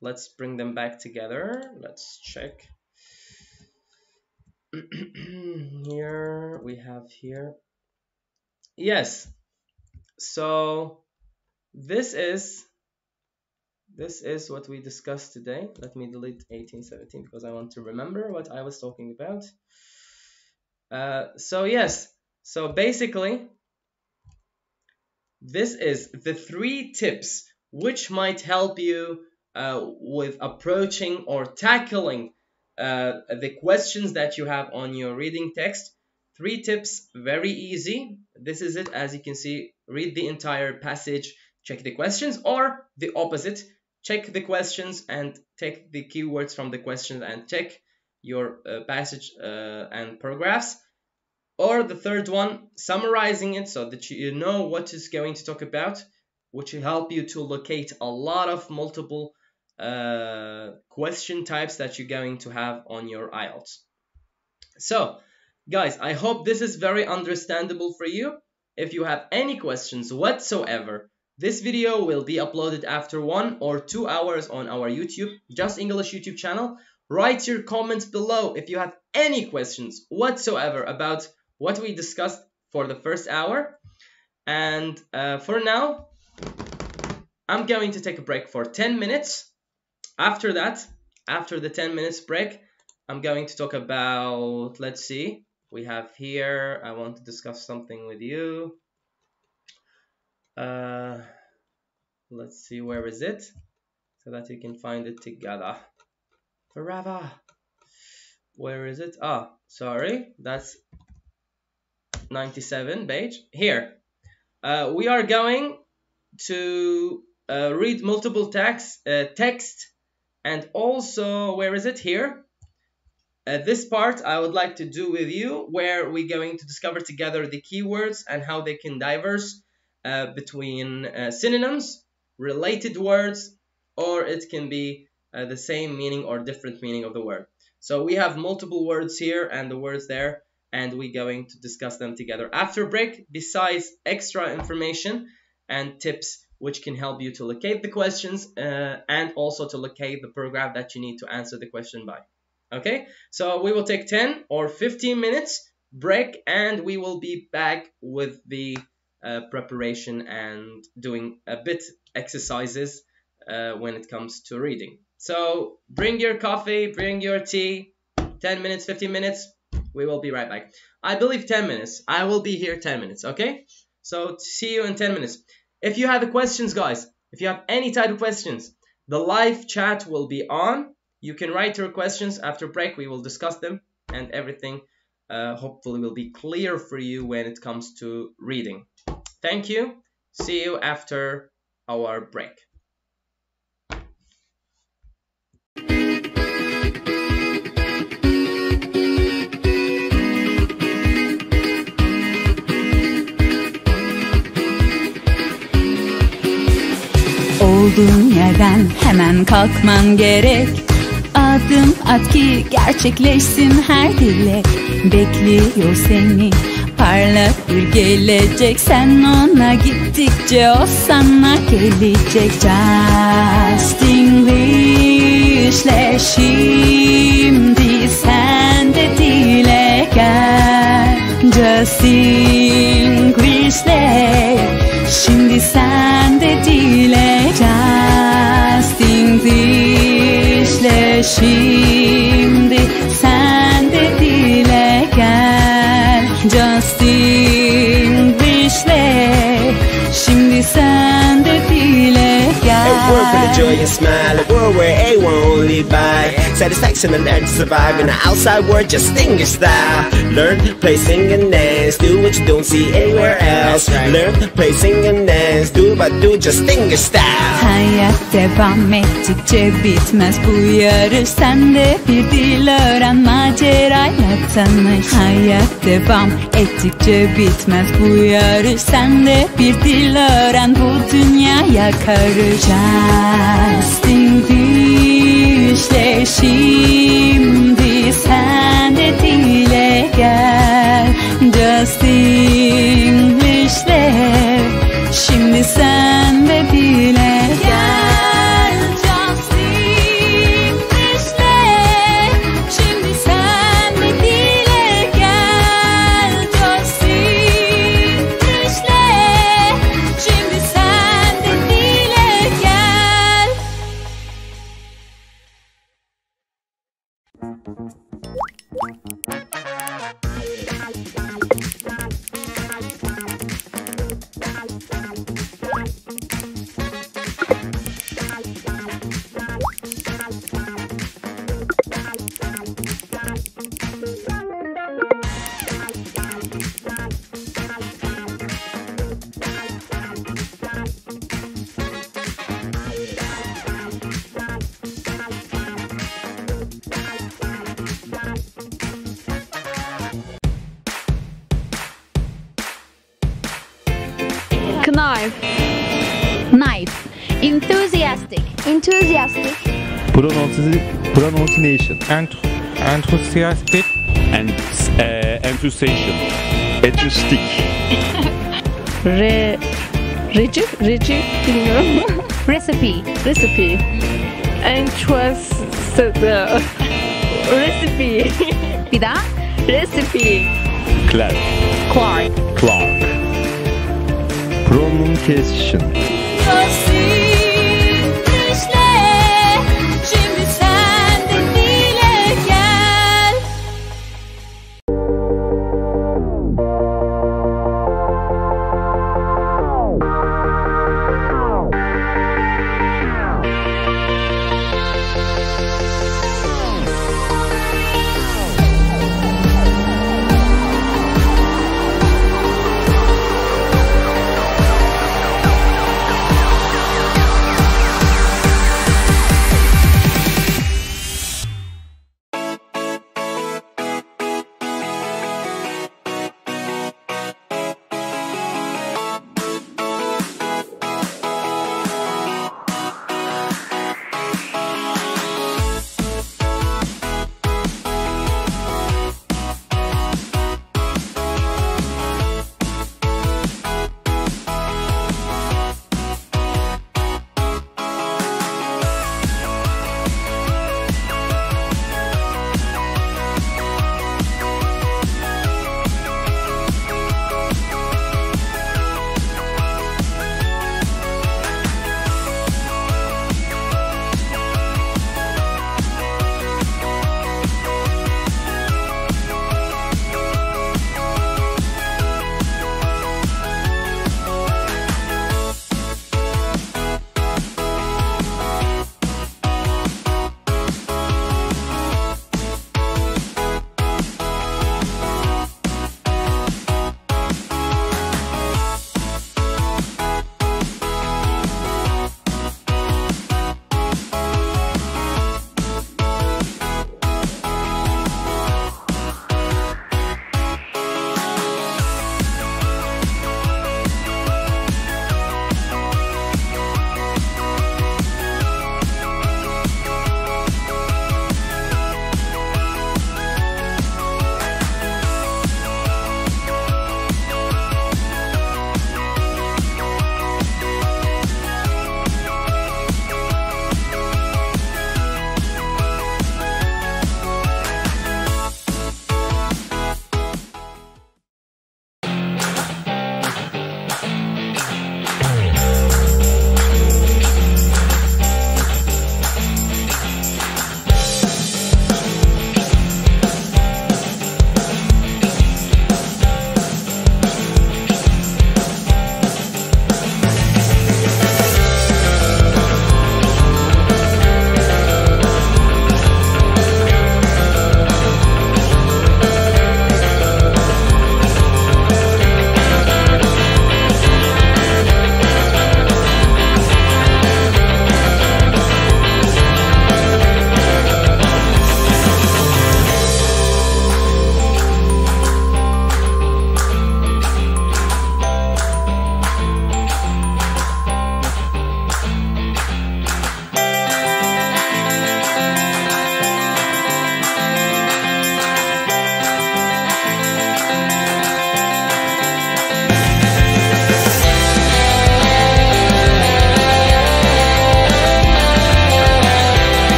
Let's bring them back together. Let's check. Here we have here. Yes. So this is what we discussed today. Let me delete 1817 because I want to remember what I was talking about. So yes. So basically, this is the 3 tips which might help you with approaching or tackling the questions that you have on your reading text. 3 tips, very easy. This is it. As you can see, read the entire passage, check the questions, or the opposite, check the questions and take the keywords from the questions and check your passage and paragraphs. Or the third one, summarizing it so that you know what is going to talk about, which will help you to locate a lot of multiple question types that you're going to have on your IELTS. So, guys, I hope this is very understandable for you. If you have any questions whatsoever, this video will be uploaded after 1 or 2 hours on our YouTube, Justenglish YouTube channel. Write your comments below if you have any questions whatsoever about what we discussed for the first hour. And for now, I'm going to take a break for 10 minutes. After that, after the 10 minutes break, I'm going to talk about, let's see, we have here, I want to discuss something with you. Let's see, where is it? So that you can find it together. Forever. Where is it? Ah, sorry, that's 97 page. Here, we are going to read multiple text, and also, where is it? Here. This part I would like to do with you, where we're going to discover together the keywords and how they can diverse between synonyms, related words, or it can be the same meaning or different meaning of the word. So we have multiple words here and the words there, and we're going to discuss them together after break, besides extra information and tips which can help you to locate the questions and also to locate the paragraph that you need to answer the question by. Okay, so we will take 10 or 15 minutes break, and we will be back with the preparation and doing a bit exercises when it comes to reading. So bring your coffee, bring your tea. 10 minutes, 15 minutes, we will be right back. I believe 10 minutes. I will be here 10 minutes, okay? So see you in 10 minutes. If you have questions, guys, if you have any type of questions, the live chat will be on. You can write your questions after break. We will discuss them, and everything hopefully will be clear for you when it comes to reading. Thank you. See you after our break. Olduğun yerden hemen kalkman gerek. Adım at ki gerçekleşsin her dilek. Bekliyor seni parlak bir gelecek. Sen ona gittikçe o sana gelecek. Justenglish'le şimdi sen de dile gel. Justenglish'le şimdi sen de dile gel. Justenglish'le şimdi sen de dile gel. Justenglish'le şimdi sen de dile gel. A world full of joy and smile, a world where everyone will live by satisfaction and learn to survive in the outside world, Justenglish style. Learn, play, sing and dance, do what you don't see anywhere else. Learn, play, sing and dance, do what do Justenglish style. Hayat devam ettikçe bitmez bu yarış. Sen de bir dil öğren, macerayla tanış. Hayat devam ettikçe bitmez bu yarış. Sen de bir dil öğren, bu dünyaya karış. Justenglish'le şimdi sen de dile gel. Justenglish'le şimdi sen de dile gel. Justenglish'le şimdi sen de dile gel. Justenglish'le şimdi sen de dile gel. Knife. Knife. Enthusiastic. Enthusiastic. Pronunciation. Enthusiastic. And enthusiasm. Enthusiastic. Reci bilmiyorum. Recipe. Recipe. Recipe. Bir daha. Recipe. Clark. Clark. Pronunciation. Justenglish'le şimdi sen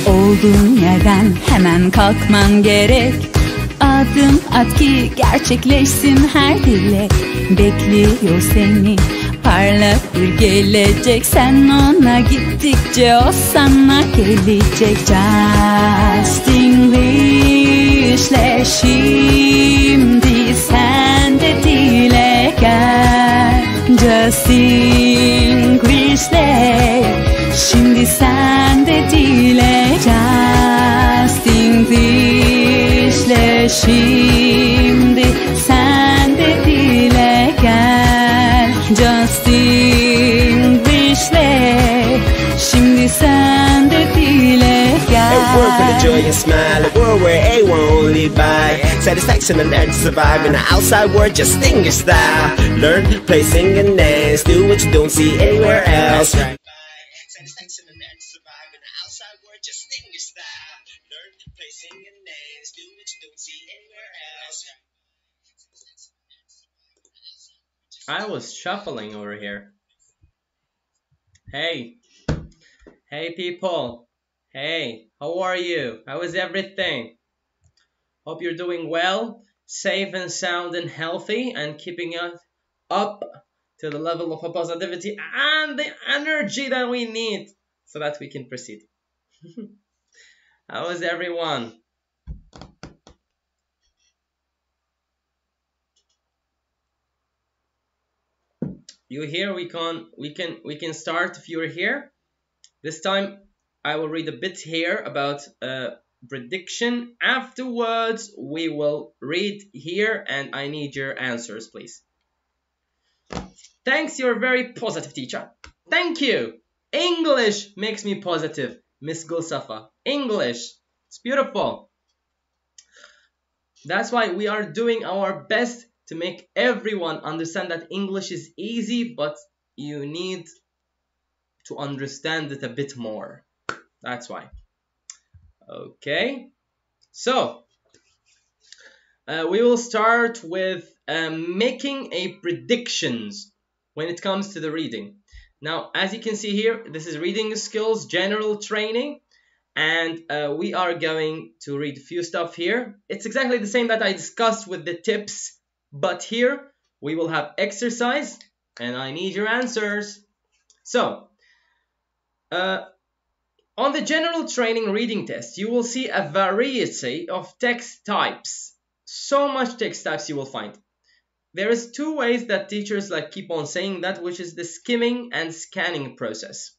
Olduğun yerden hemen kalkman gerek. Adım at ki gerçekleşsin her dilek. Bekliyor seni parlak bir gelecek. Sen ona gittikçe o sana gelecek. Justinglishle şimdi sen de dile gel. Justinglishle şimdi sen de dile. Justinglishle şimdi sen de dile gel. Justinglishle şimdi sen de dile gel. A word for the joy and smile, a world where everyone only by satisfaction and learn to survive in the outside world, just English style. Learn, play, sing and dance, do what you don't see anywhere else. Satisfaction and learn to survive in the outside world, just English style. Learn, play, sing and dance, do what you don't see anywhere else. I was shuffling over here. Hey. Hey people. Hey, how are you? How is everything? Hope you're doing well, safe and sound and healthy, and keeping us up to the level of positivity and the energy that we need so that we can proceed. How is everyone? You here? We can start if you're here. This time I will read a bit here about prediction. Afterwards we will read here and I need your answers, please. Thanks, you're a very positive teacher. Thank you. English makes me positive, Miss Gulsafa. English, it's beautiful. That's why we are doing our best to make everyone understand that English is easy, but you need to understand it a bit more. That's why. Okay, so we will start with making a predictions when it comes to the reading. Now, as you can see here, this is reading skills, general training, and we are going to read a few stuff here. It's exactly the same that I discussed with the tips, but here we will have exercise, and I need your answers. So, On the general training reading test, you will see a variety of text types. So much text types you will find. There is two ways that teachers keep on saying that, which is the skimming and scanning process.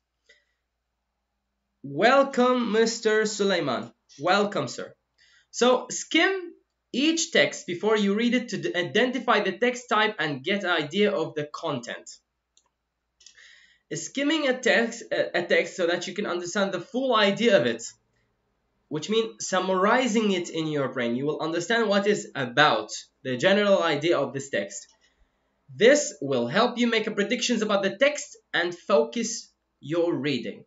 Welcome, Mr. Suleiman. Welcome, sir. So skim each text before you read it to identify the text type and get an idea of the content. Skimming a text so that you can understand the full idea of it, which means summarizing it in your brain. You will understand what is about, the general idea of this text. This will help you make predictions about the text and focus your reading.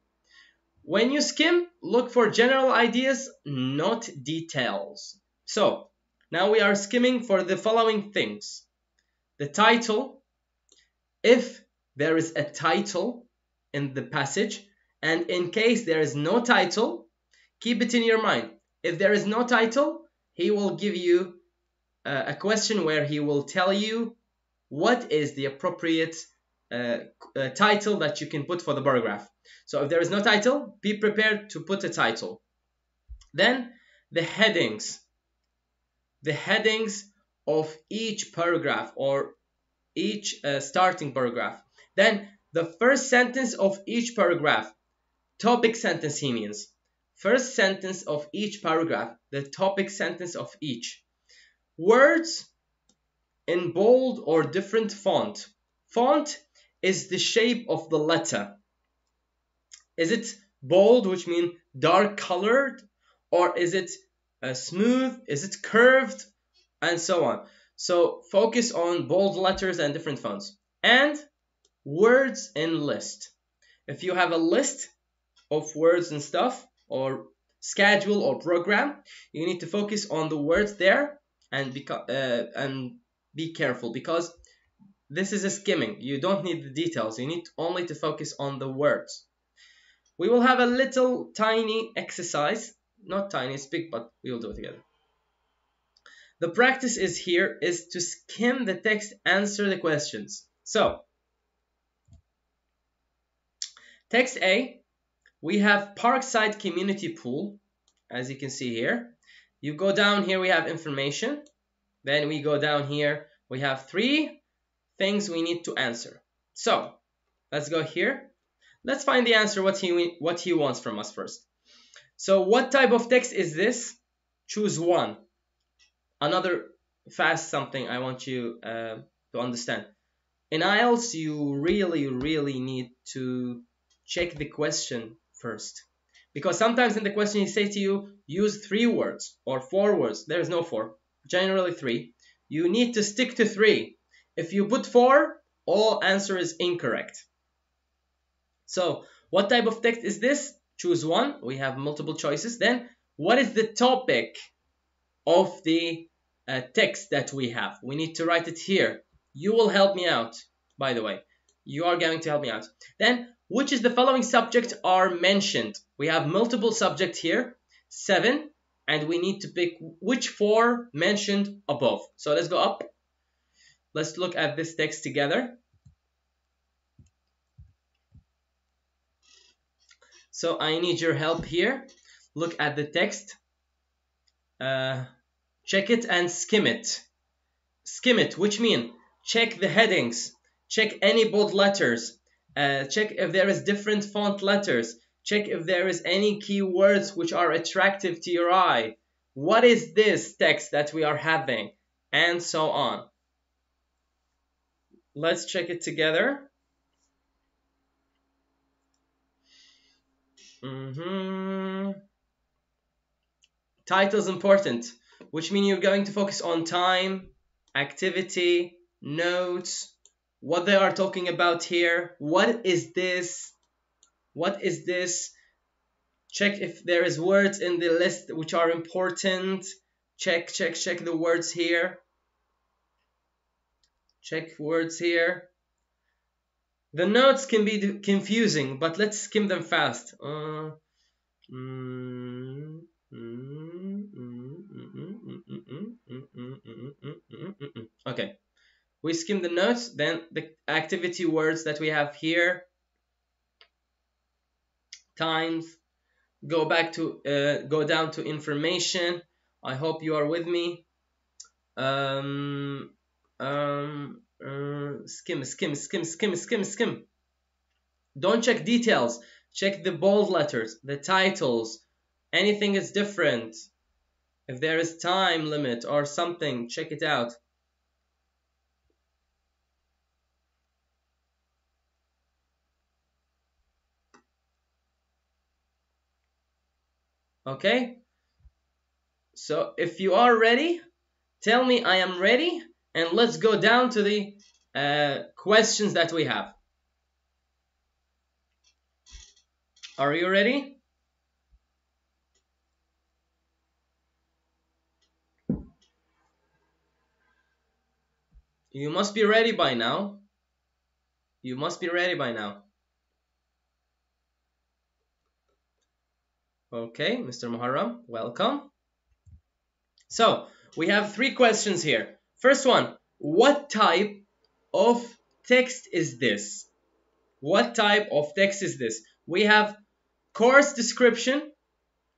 When you skim, look for general ideas, not details. So, now we are skimming for the following things. The title, if there is a title in the passage, and in case there is no title, keep it in your mind. If there is no title, he will give you a question where he will tell you what is the appropriate title that you can put for the paragraph. So if there is no title, be prepared to put a title. Then the headings. The headings of each paragraph or each starting paragraph. Then the first sentence of each paragraph. Topic sentence he means. First sentence of each paragraph. The topic sentence of each. Words in bold or different font. Font is the shape of the letter. Is it bold, which means dark colored, or is it smooth? Is it curved? And so on. So focus on bold letters and different fonts. And words in list. If you have a list of words and stuff, or schedule or program, you need to focus on the words there and be careful, because this is a skimming. You don't need the details. You need only to focus on the words. We will have a little tiny exercise. Not tiny, it's big, but we will do it together. The practice is to skim the text, answer the questions. So, text A, we have Parkside Community Pool, as you can see here. You go down here, we have information. Then we go down here, we have 3 things we need to answer. So, let's go here. Let's find the answer, what he wants from us first. So, what type of text is this? Choose one. Another fast something I want you to understand. In IELTS, you really need to check the question first. Because sometimes in the question he say to you, use 3 words or 4 words. There is no 4, generally 3. You need to stick to 3. If you put 4, all answer is incorrect. So, what type of text is this? Choose one. We have multiple choices. Then, what is the topic of the text that we have? We need to write it here. You will help me out, by the way. You are going to help me out. Then, which is the following subject are mentioned? We have multiple subjects here, 7, and we need to pick which 4 mentioned above. So let's go up. Let's look at this text together. So I need your help here. Look at the text. Check it and skim it. Skim it, which means check the headings. Check any bold letters. Check if there is different font letters. Check if there is any keywords which are attractive to your eye. What is this text that we are having? And so on. Let's check it together. Title is important, which means you're going to focus on time, activity, notes, what they are talking about here. What is this? What is this? Check if there is words in the list which are important. Check the words here. Check words here. The notes can be confusing, but let's skim them fast. Okay, we skim the notes, then the activity words that we have here. Times, go down to information. I hope you are with me. Skim. Don't check details. Check the bold letters, the titles. Anything is different. If there is time limit or something, check it out. Okay? So if you are ready, tell me I am ready, and let's go down to the questions that we have. Are you ready? You must be ready by now. You must be ready by now. Okay, Mr. Muharram, welcome. So, we have 3 questions here. First one, what type of text is this? What type of text is this? We have course description,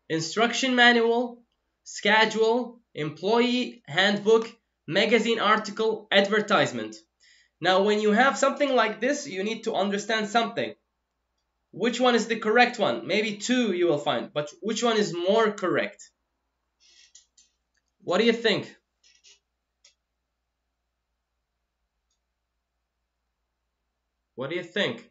instruction manual, schedule, employee handbook, magazine article, advertisement. Now, when you have something like this, you need to understand something. Which one is the correct one? Maybe 2 you will find, but which one is more correct? What do you think? What do you think?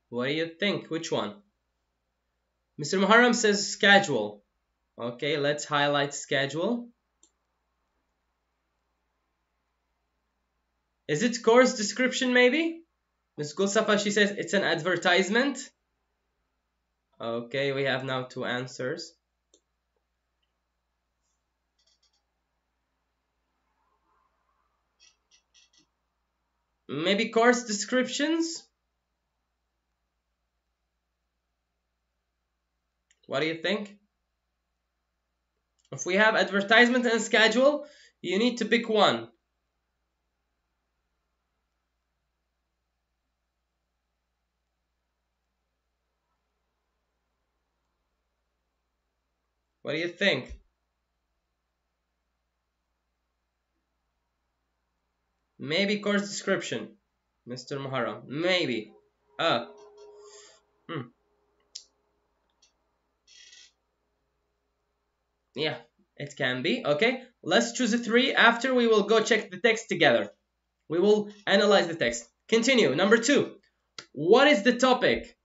What do you think? Which one? Mr. Muharram says schedule. Okay, let's highlight schedule. Is it course description maybe? Ms. Gulsafa, she says it's an advertisement. Okay, we have now 2 answers. Maybe course descriptions? What do you think? If we have advertisement and schedule, you need to pick one. What do you think? Maybe course description, Mr. Muharram. Maybe. Yeah, it can be. Okay, let's choose a 3. After, we will go check the text together. We will analyze the text. Continue. Number 2. What is the topic?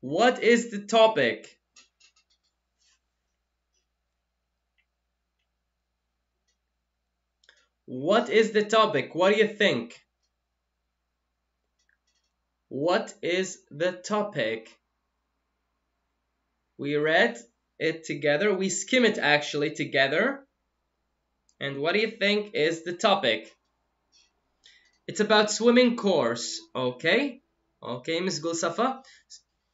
What is the topic? What is the topic? What do you think? What is the topic? We read it together. We skim it actually together. And what do you think is the topic? It's about swimming course. Okay. Okay, Ms. Gulsafa.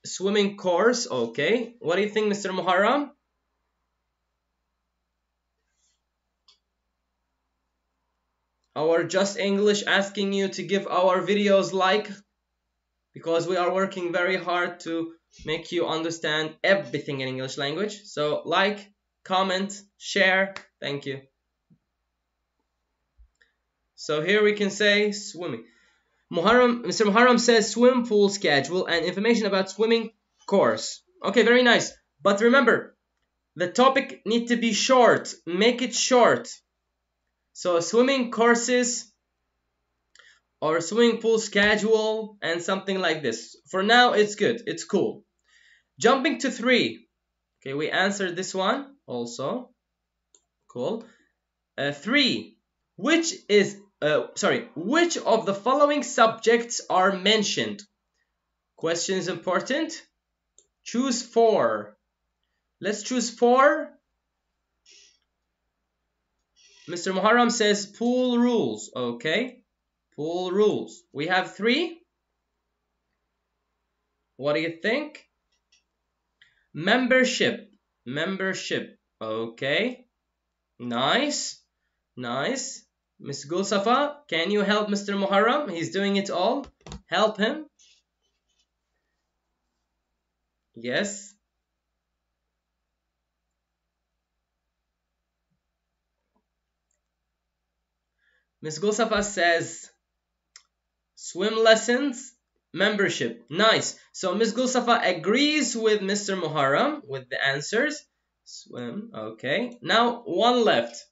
Swimming course. Okay. What do you think, Mr. Muharram? Our Just English asking you to give our videos like, because we are working very hard to make you understand everything in English language. So like, comment, share. Thank you. So here we can say swimming. Mr. Muharram says swim pool schedule and information about swimming course. Okay, very nice. But remember, the topic need to be short. Make it short. So swimming courses or swimming pool schedule and something like this. For now, it's good. It's cool. Jumping to 3. Okay, we answered this one also. Cool. 3. Which of the following subjects are mentioned? Question is important. Choose 4. Let's choose 4. Mr. Muharram says pool rules. Okay. Pool rules. We have 3. What do you think? Membership. Membership. Okay. Nice. Nice. Miss Gulsafa, can you help Mr. Muharram? He's doing it all. Help him. Yes. Miss Gulsafa says swim lessons, membership. Nice. So Miss Gulsafa agrees with Mr. Muharram with the answers. Swim. Okay. Now one left.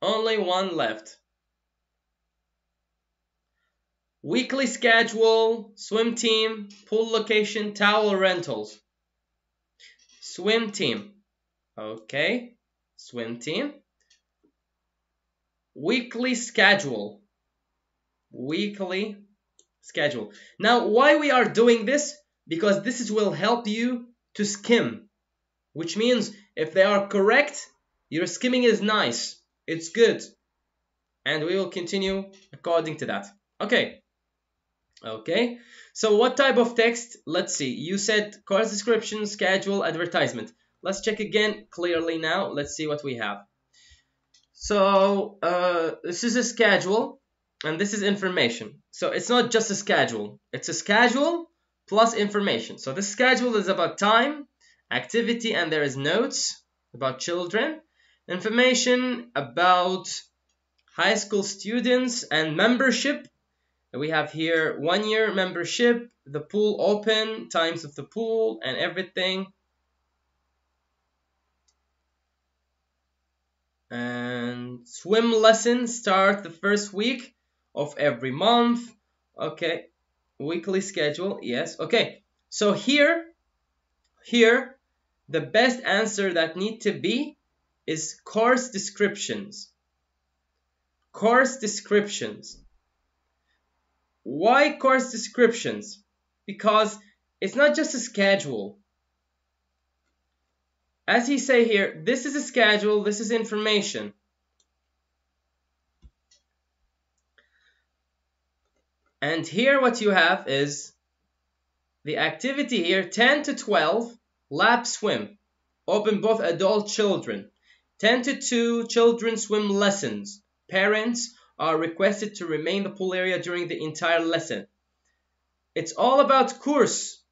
Only one left. Weekly schedule, swim team, pool location, towel rentals. Swim team. Okay. Swim team. Weekly schedule. Weekly schedule. Now, why we are doing this? Because this will help you to skim. Which means if they are correct, your skimming is nice. It's good. And we will continue according to that. Okay. Okay, so what type of text? Let's see. You said course description, schedule, advertisement. Let's check again clearly now. Let's see what we have. So this is a schedule and this is information. So it's not just a schedule. It's a schedule plus information. So this schedule is about time, activity, and there is notes about children. Information about high school students and membership. We have here 1 year membership, the pool open, times of the pool, and everything. And swim lessons start the first week of every month. Okay, weekly schedule, yes. Okay, so here, the best answer that need to be is course descriptions. Course descriptions. Why course descriptions? Because it's not just a schedule. As he say here, this is a schedule, this is information. And here what you have is the activity here, 10 to 12, lap swim. Open both adult children. 10 to 2, children swim lessons. Parents are requested to remain in the pool area during the entire lesson. It's all about course.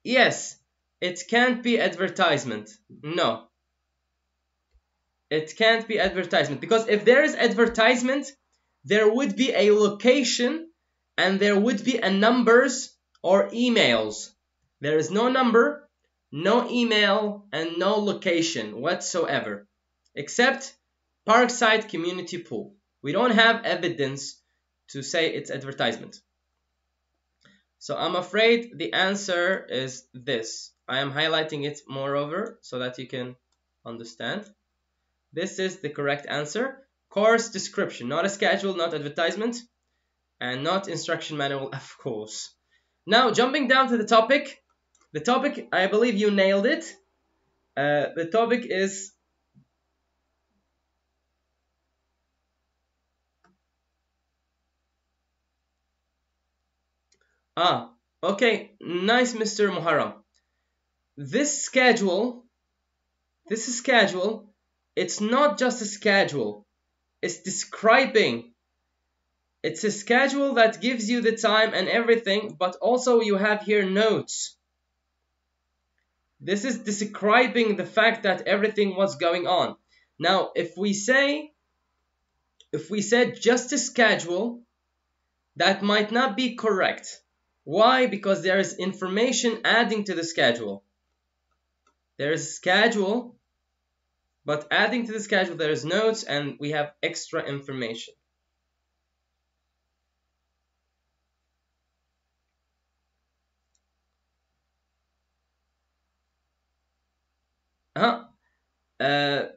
Yes, it can't be advertisement. No. It can't be advertisement. Because if there is advertisement, there would be a location and there would be a numbers or emails. There is no number, no email, and no location whatsoever. Except Parkside Community Pool. We don't have evidence to say it's advertisement. So I'm afraid the answer is this. I am highlighting it moreover so that you can understand. This is the correct answer. Course description, not a schedule, not advertisement, and not instruction manual, of course. Now, jumping down to the topic. The topic, I believe you nailed it. The topic is okay, nice, Mr. Muharram. This schedule, it's not just a schedule. It's describing. It's a schedule that gives you the time and everything, but also you have here notes. This is describing the fact that everything was going on. Now, if we said just a schedule, that might not be correct. Why? Because there is information adding to the schedule. There is a schedule, but adding to the schedule there is notes and we have extra information.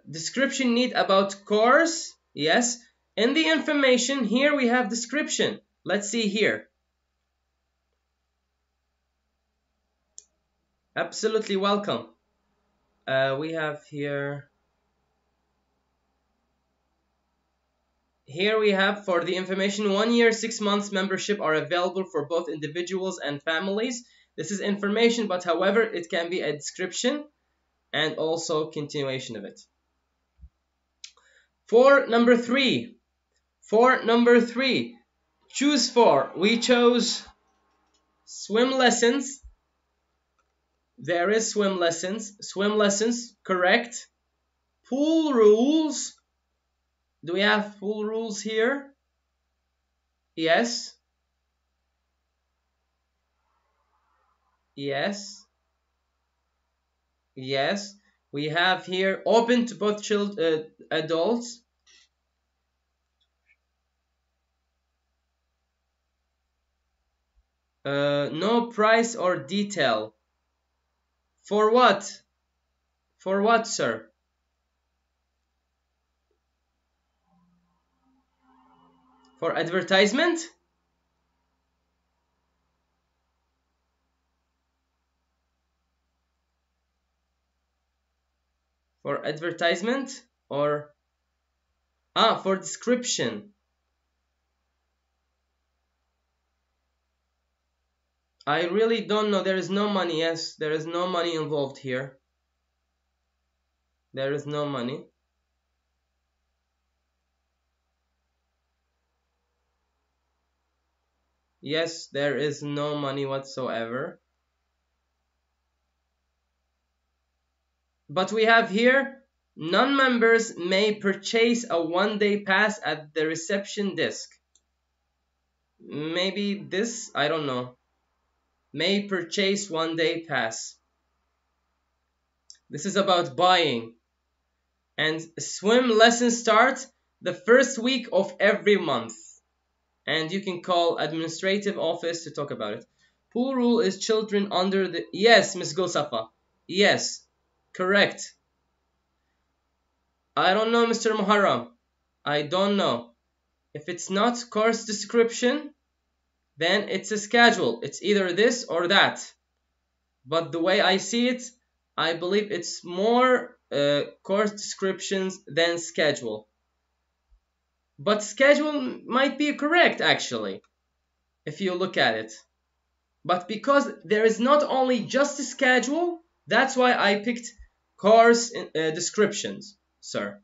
Description need about course. Yes. In the information, here we have description. Let's see here. Absolutely welcome. We have here we have for the information 1 year 6 months membership are available for both individuals and families. This is information, but however it can be a description and also continuation of it. For number 3. For number 3. Choose 4. We chose swim lessons. There is swim lessons. Swim lessons, correct. Pool rules. Do we have pool rules here? Yes. Yes. Yes. We have here open to both adults. No price or detail. For what? For what, sir? For advertisement? For advertisement or for description. I really don't know. There is no money. Yes, there is no money involved here. There is no money. Yes, there is no money whatsoever. But we have here, non-members may purchase a one-day pass at the reception desk. Maybe this, I don't know. May purchase one-day pass. This is about buying. And swim lessons start the first week of every month. And you can call administrative office to talk about it. Pool rule is children under the... Yes, Miss Gulsafa. Yes, correct. I don't know, Mr. Muharram. I don't know. If it's not course description, then it's a schedule. It's either this or that. But the way I see it, I believe it's more course descriptions than schedule. But schedule might be correct, actually, if you look at it. But because there is not only just a schedule, that's why I picked course descriptions, sir.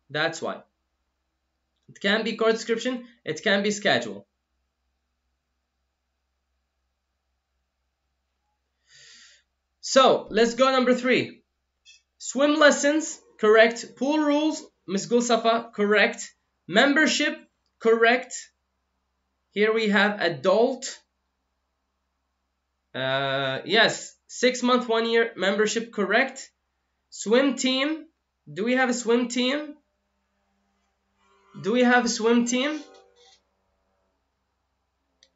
That's why. It can be course description, it can be schedule. So, let's go number 3. Swim lessons, correct. Pool rules, Miss Gulsafa, correct. Membership, correct. Here we have adult. Yes, 6 month, 1 year membership, correct. Swim team. Do we have a swim team? Do we have a swim team?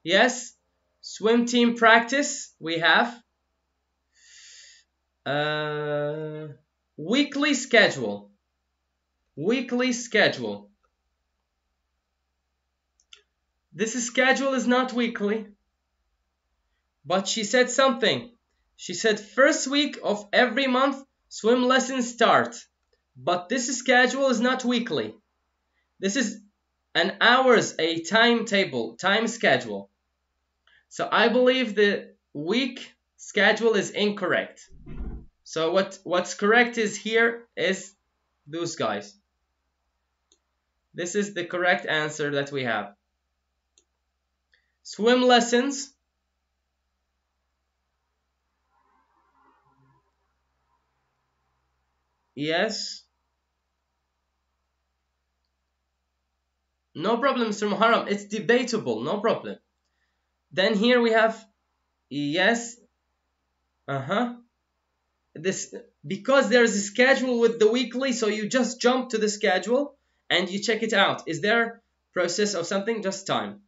Yes. Swim team practice, we have. Weekly schedule. Weekly schedule. This schedule is not weekly. But she said something. She said first week of every month swim lessons start. But this schedule is not weekly. This is an hours, a timetable, time schedule. So I believe the week schedule is incorrect. So what's correct is here is those guys. This is the correct answer that we have. Swim lessons. Yes. No problem, Mr. Muharram. It's debatable. No problem. Then here we have yes. This because there's a schedule with the weekly, so you just jump to the schedule and you check it out. Is there process of something? Just time.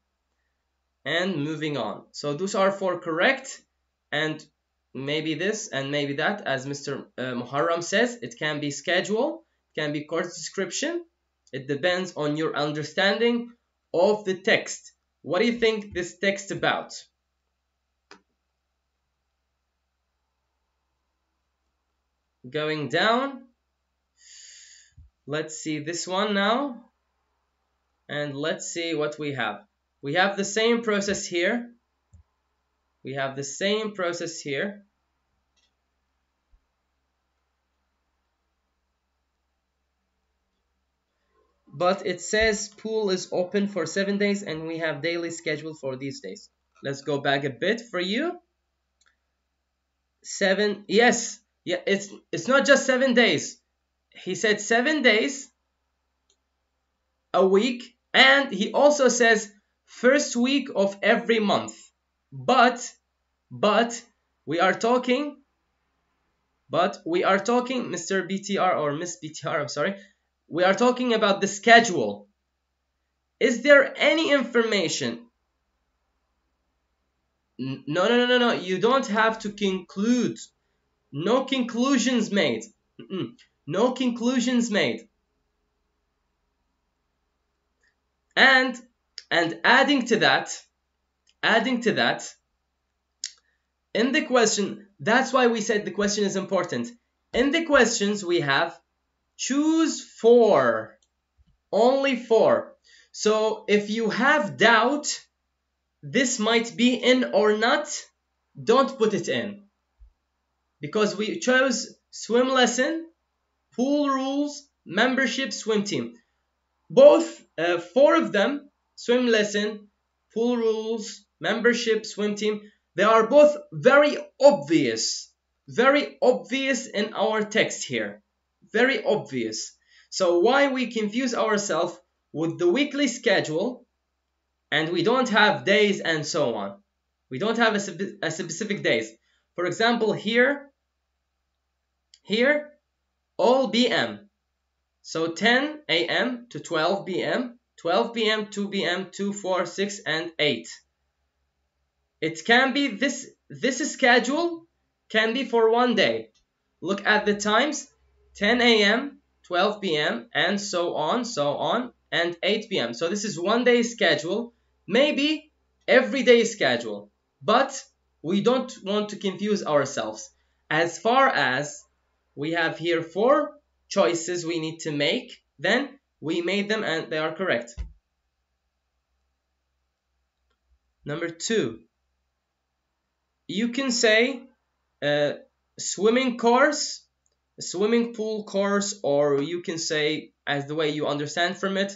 And moving on. So those are 4 correct, and maybe this and maybe that, as Mr. Muharram says. It can be schedule, it can be course description. It depends on your understanding of the text. What do you think this text about? Going down. Let's see this one now. And let's see what we have. We have the same process here. We have the same process here. but it says pool is open for 7 days and we have daily schedule for these days. Let's go back a bit for you. 7, yes, yeah, it's not just 7 days. He said 7 days a week, and he also says first week of every month. But we are talking, Mr. BTR or Miss BTR, I'm sorry. We are talking about the schedule. Is there any information? No. You don't have to conclude. No conclusions made. No conclusions made. And adding to that, in the question, that's why we said the question is important. In the questions we have choose 4, only 4. So if you have doubt, this might be in or not, don't put it in. Because we chose swim lesson, pool rules, membership, swim team. Both 4 of them, swim lesson, pool rules, membership, swim team, they are both very obvious in our text here. Very obvious. So why we confuse ourselves with the weekly schedule and we don't have days and so on. We don't have a specific days. For example, here, all BM. So 10 a.m. to 12 p.m., 12 p.m., 2 p.m., 2, 4, 6, and 8. It can be this schedule can be for one day. Look at the times, 10 a.m., 12 p.m., and so on, and 8 p.m. So this is one day schedule, maybe every day schedule, but we don't want to confuse ourselves. As far as we have here 4 choices we need to make, then we made them and they are correct. Number 2, you can say swimming course, swimming pool course, or you can say, as the way you understand from it,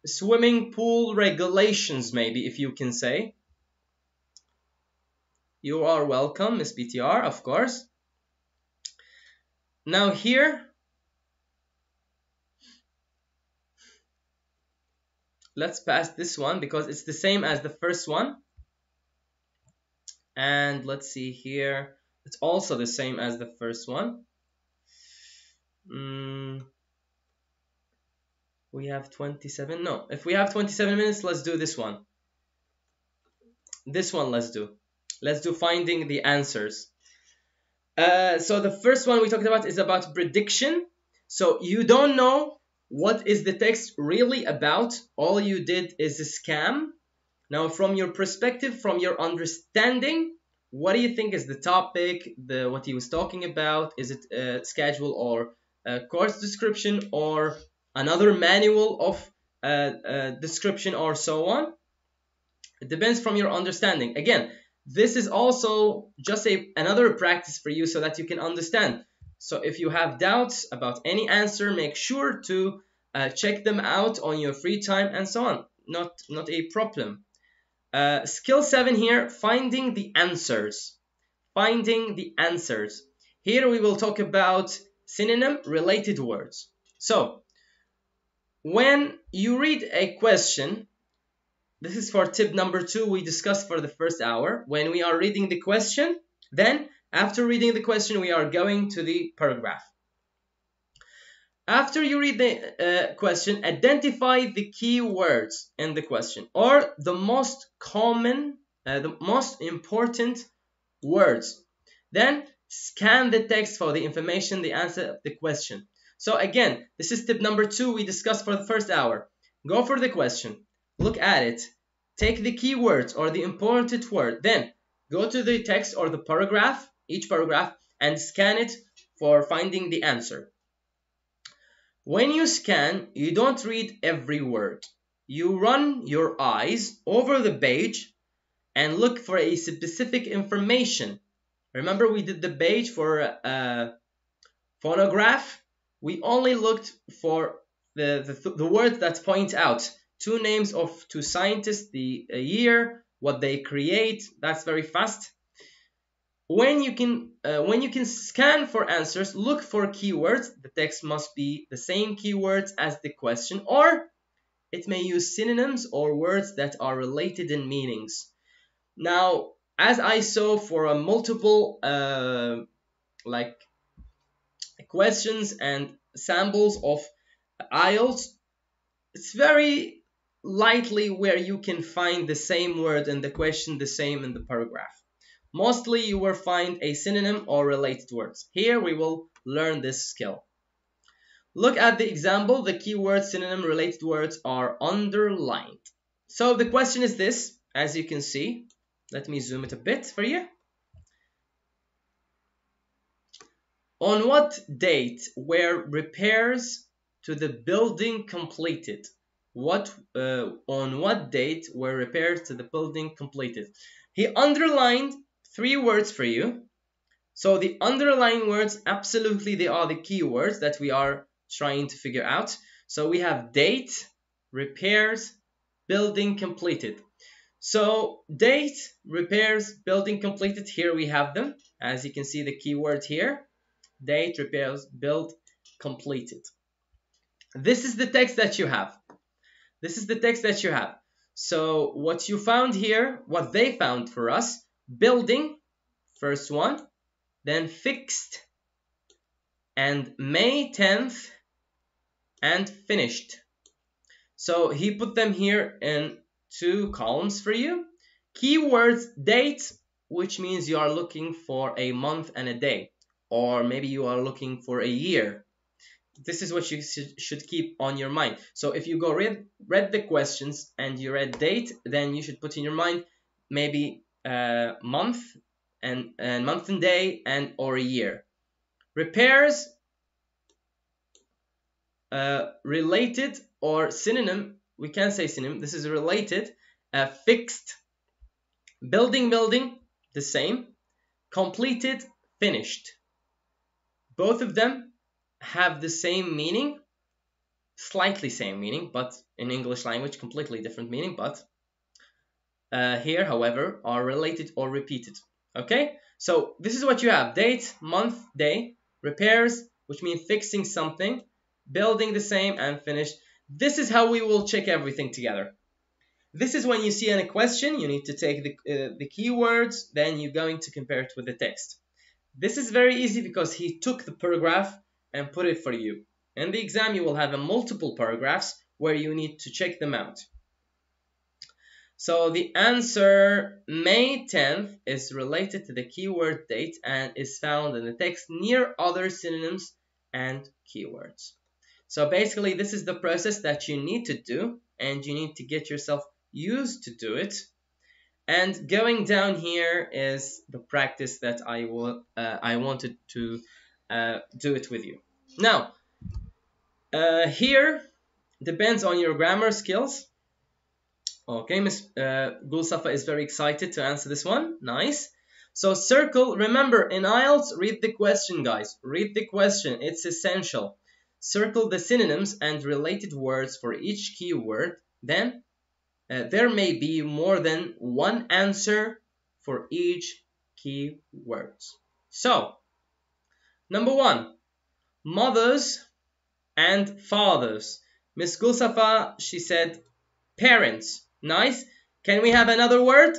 swimming pool regulations, maybe, if you can say. You are welcome, Miss BTR, of course. Now here, let's pass this one because it's the same as the first one. And let's see here, it's also the same as the first one. We have 27, no, if we have 27 minutes, let's do this one. This one let's do finding the answers. So the first one we talked about is about prediction. So you don't know what is the text really about. All you did is a scam. Now from your perspective, from your understanding, what do you think is the topic, what he was talking about? Is it a schedule or a course description or another manual of description or so on? It depends from your understanding. Again, this is also just another practice for you so that you can understand. So if you have doubts about any answer, make sure to check them out on your free time and so on. Not a problem. Skill 7 here, finding the answers. Finding the answers. Here we will talk about synonym related words. So when you read a question, this is for tip number 2 we discussed for the first hour. When we are reading the question, then after reading the question, we are going to the paragraph. After you read the question, identify the key words in the question or the most common, the most important words. Then scan the text for the information, the answer of the question. So again, this is tip number 2 we discussed for the first hour. Go for the question, look at it, take the key words or the important word, then go to the text or the paragraph, each paragraph, and scan it for finding the answer. When you scan, you don't read every word. You run your eyes over the page and look for a specific information. Remember we did the page for phonograph. We only looked for the words that point out two names of two scientists, the year, what they create. That's very fast. When you can scan for answers, look for keywords. The text must be the same keywords as the question, or it may use synonyms or words that are related in meanings. Now, as I saw for a multiple like questions and samples of IELTS, it's very likely where you can find the same word in the question, the same in the paragraph. Mostly you will find a synonym or related words. Here we will learn this skill. Look at the example. The keyword, synonym, related words are underlined. So the question is this, as you can see. Let me zoom it a bit for you. On what date were repairs to the building completed? On what date were repairs to the building completed? He underlined 3 words for you. So the underlined words, absolutely, they are the keywords that we are trying to figure out. So we have date, repairs, building completed. So date, repairs, building completed, here we have them. As you can see, the keyword here, date, repairs, build, completed. This is the text that you have. This is the text that you have. So what you found here, what they found for us, building, first one, then fixed, and May 10th, and finished. So he put them here in 2 columns for you. Keywords, date, which means you are looking for a month and a day, or maybe you are looking for a year. This is what you should keep on your mind. So if you go read the questions and you read date, then you should put in your mind maybe month and month and day and or a year. Repairs, related or synonym, we can say synonym, this is related. Fixed, building, the same. Completed, finished. Both of them have the same meaning, slightly same meaning, but in English language completely different meaning, but here, however, are related or repeated. Okay, so this is what you have: date, month, day. Repairs, which means fixing something. Building, the same, and finished. This is how we will check everything together. This is when you see any question, you need to take the keywords, then you're going to compare it with the text. This is very easy because he took the paragraph and put it for you. In the exam, you will have multiple paragraphs where you need to check them out. So the answer, May 10th, is related to the keyword date and is found in the text near other synonyms and keywords. So basically, this is the process that you need to do, and you need to get yourself used to do it. And going down here is the practice that I wanted to do it with you. Now, here depends on your grammar skills. Okay, Miss Gulsafa is very excited to answer this one. Nice. So circle, remember in IELTS, read the question, guys. Read the question, it's essential. Circle the synonyms and related words for each keyword. Then there may be more than one answer for each keyword. So, number 1, mothers and fathers. Miss Gulsafa, she said parents. Nice. Can we have another word?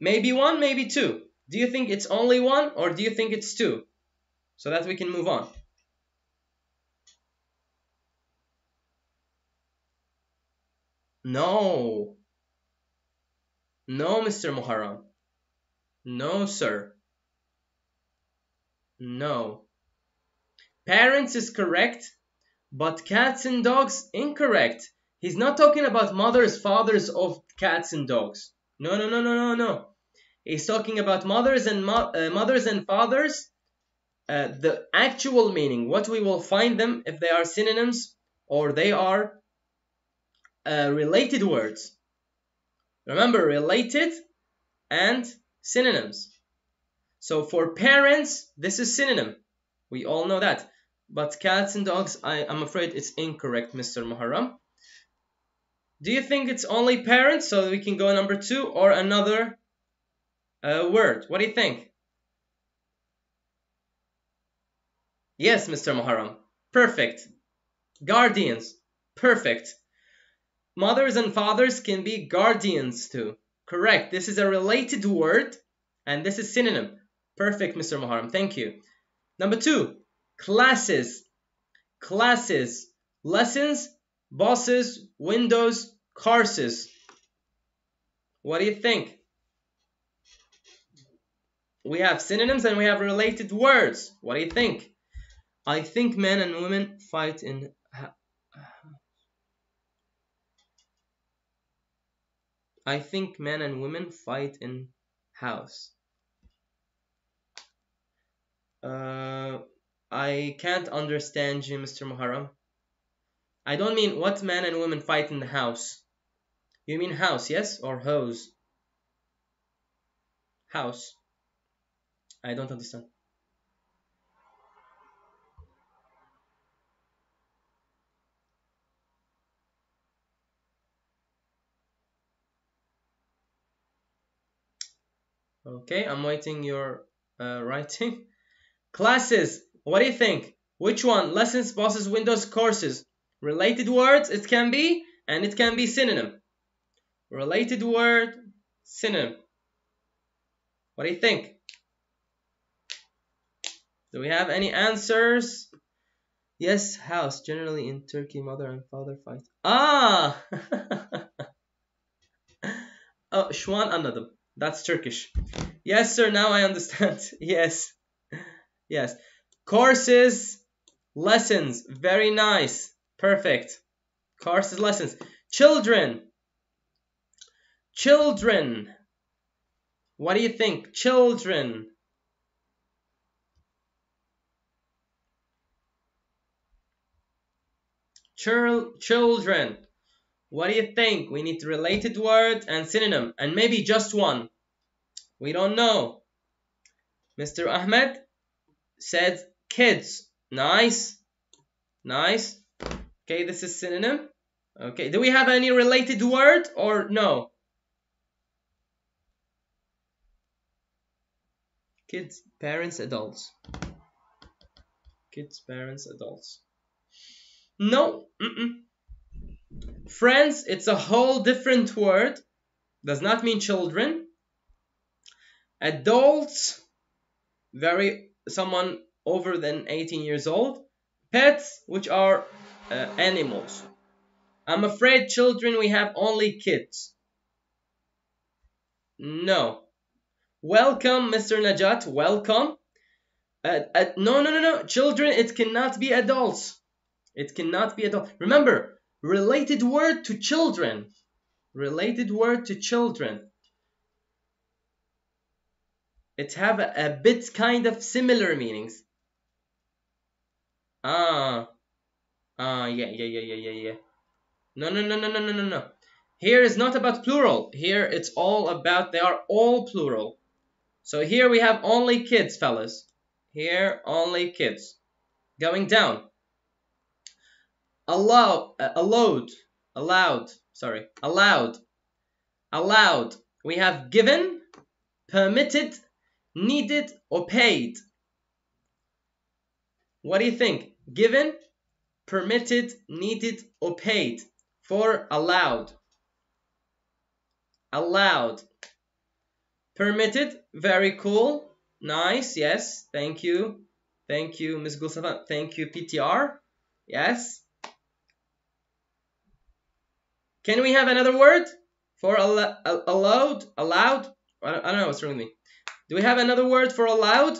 Maybe 1, maybe 2. Do you think it's only 1 or do you think it's 2? So that we can move on. No. No, Mr. Muharram. No, sir. No. Parents is correct, but cats and dogs incorrect. He's not talking about mothers, fathers of cats and dogs. No. He's talking about mothers and fathers. The actual meaning, what we will find them if they are synonyms or they are related words. Remember, related and synonyms. So for parents, this is synonym. We all know that. but cats and dogs, I'm afraid it's incorrect, Mr. Muharram. Do you think it's only parents, so we can go number 2, or another word? What do you think? Yes, Mr. Muharram. Perfect. Guardians. Perfect. Mothers and fathers can be guardians too. Correct. This is a related word, and this is synonym. Perfect, Mr. Muharram. Thank you. Number 2, classes. Classes. Lessons, bosses, windows, courses. What do you think? We have synonyms and we have related words. What do you think? I think men and women fight in... I think men and women fight in house. I can't understand you, Mr. Muharram. I don't mean what men and women fight in the house. You mean house, yes? Or hose? House. I don't understand. Okay, I'm waiting your writing. Classes. What do you think? Which one? Lessons, bosses, windows, courses. Related words, it can be, and it can be synonym. Related word, synonym. What do you think? Do we have any answers? Yes, house. Generally in Turkey, mother and father fight. Ah! Oh, şu an anladım. That's Turkish. Yes, sir, now I understand. Yes. Yes. Courses, lessons. Very nice. Perfect. Courses, lessons. Children. Children. What do you think? Children. Children. What do you think? We need related word and synonym, and maybe just one. We don't know. Mr. Ahmed said kids. Nice. Nice. Okay, this is synonym. Okay, do we have any related word or no? Kids, parents, adults. Kids, parents, adults. No. Friends, it's a whole different word. Does not mean children. Adults, someone over than 18 years old. Pets, which are animals. I'm afraid children, we have only kids. No. Welcome, Mr. Najat. Welcome. No. Children, it cannot be adults. It cannot be adults. Remember, related word to children. Related word to children. It have a bit kind of similar meanings. Yeah. No. Here is not about plural. Here it's all about, they are all plural. So here we have only kids, fellas. Here, only kids. Going down. Allowed. We have given, permitted, needed, or paid. What do you think? Given, permitted, needed, or paid for allowed. Allowed. Permitted, very cool. Nice, yes. Thank you. Thank you, Ms. Gulsafa. Thank you, PTR. Yes. Can we have another word for allowed? Allowed? I don't know what's wrong with me. Do we have another word for allowed?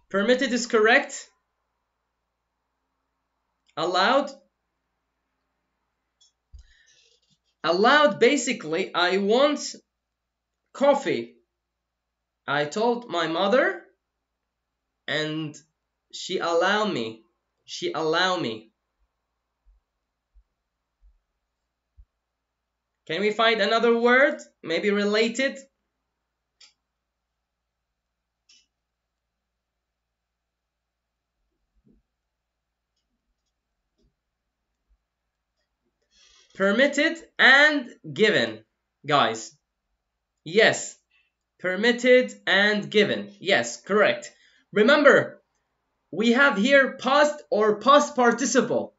Permitted is correct. Allowed? Allowed, basically, I want coffee. I told my mother and she allowed me. She allowed me. Can we find another word? Maybe related? Permitted and given, guys. Yes. Permitted and given. Yes, correct. Remember, we have here past or past participle.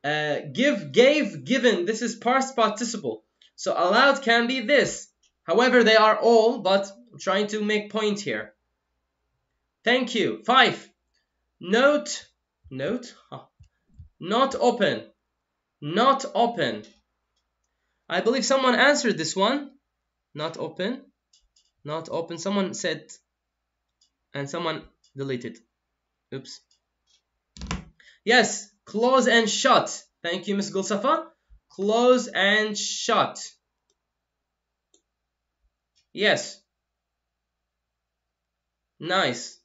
Give, gave, given. This is past participle. So allowed can be this. However, they are all, but I'm trying to make point here. Thank you. 5. Note. Huh. Not open. Not open. I believe someone answered this one. Not open. Not open. Someone said, and someone deleted. Oops. Yes. Close and shut. Thank you, Miss Gulsafa. Close and shut. Yes. Nice.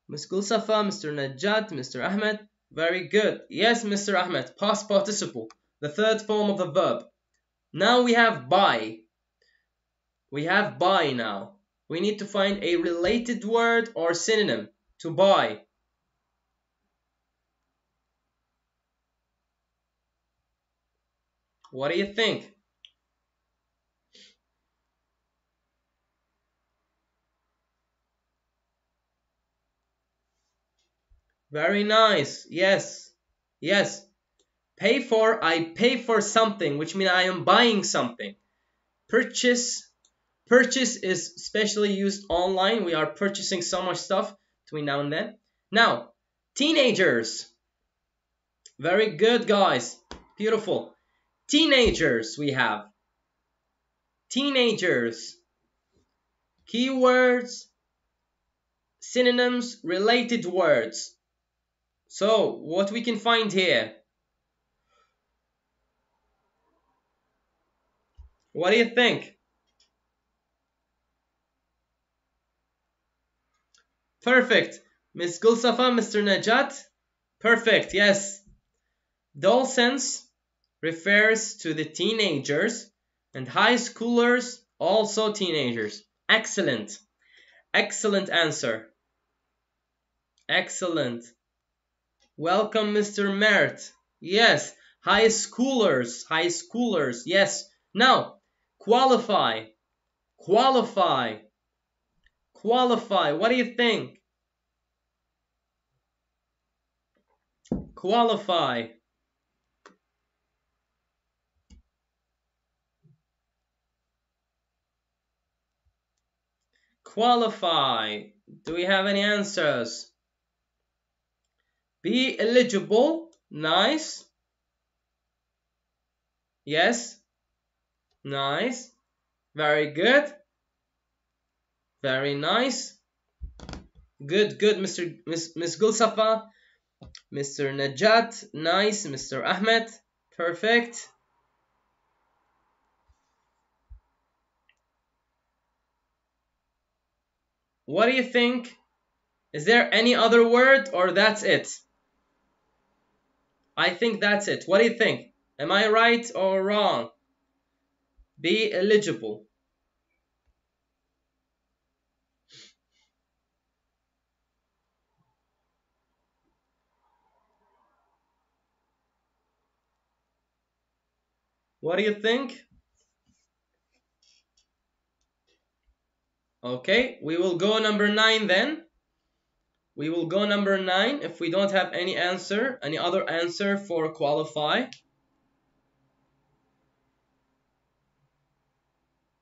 Miss Gulsafa, Mr. Najat, Mr. Ahmed. Very good. Yes, Mr. Ahmed. Past participle. The third form of the verb. Now we have by. We have by now. We need to find a related word or synonym to buy. What do you think? Very nice. Yes. Yes. Pay for, I pay for something, which means I am buying something. Purchase. Purchase is especially used online. We are purchasing so much stuff between now and then. Now, teenagers. Very good, guys. Beautiful. Teenagers we have. Teenagers. Keywords, synonyms, related words. So, what we can find here? What do you think? Perfect. Miss Gulsafa, Mr. Najat. Perfect, yes. Adolescence refers to the teenagers, and high schoolers also teenagers. Excellent. Excellent answer. Excellent. Welcome, Mr. Mert. Yes, high schoolers. High schoolers, yes. Now, qualify. Qualify. Qualify. What do you think? Qualify. Qualify. Do we have any answers? Be eligible. Nice. Yes. Nice. Very good. Very nice. Good, good, Miss Gulsafa. Mr. Najat. Nice. Mr. Ahmed. Perfect. What do you think? Is there any other word or that's it? I think that's it. What do you think? Am I right or wrong? Be eligible. What do you think? Okay, we will go number 9 then. We will go number 9 if we don't have any answer, any other answer for qualify.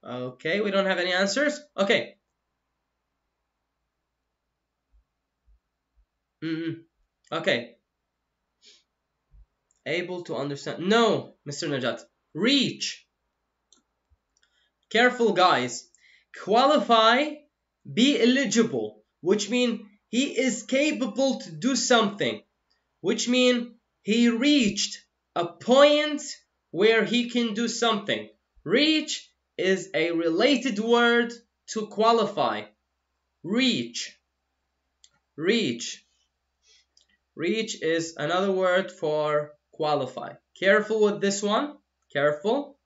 Okay, we don't have any answers. Okay. Okay. Able to understand. No, Mr. Najat. Reach. Careful, guys. Qualify, be eligible, which means he is capable to do something, which means he reached a point where he can do something. Reach is a related word to qualify. Reach. Reach. Reach is another word for qualify. Careful with this one. Careful.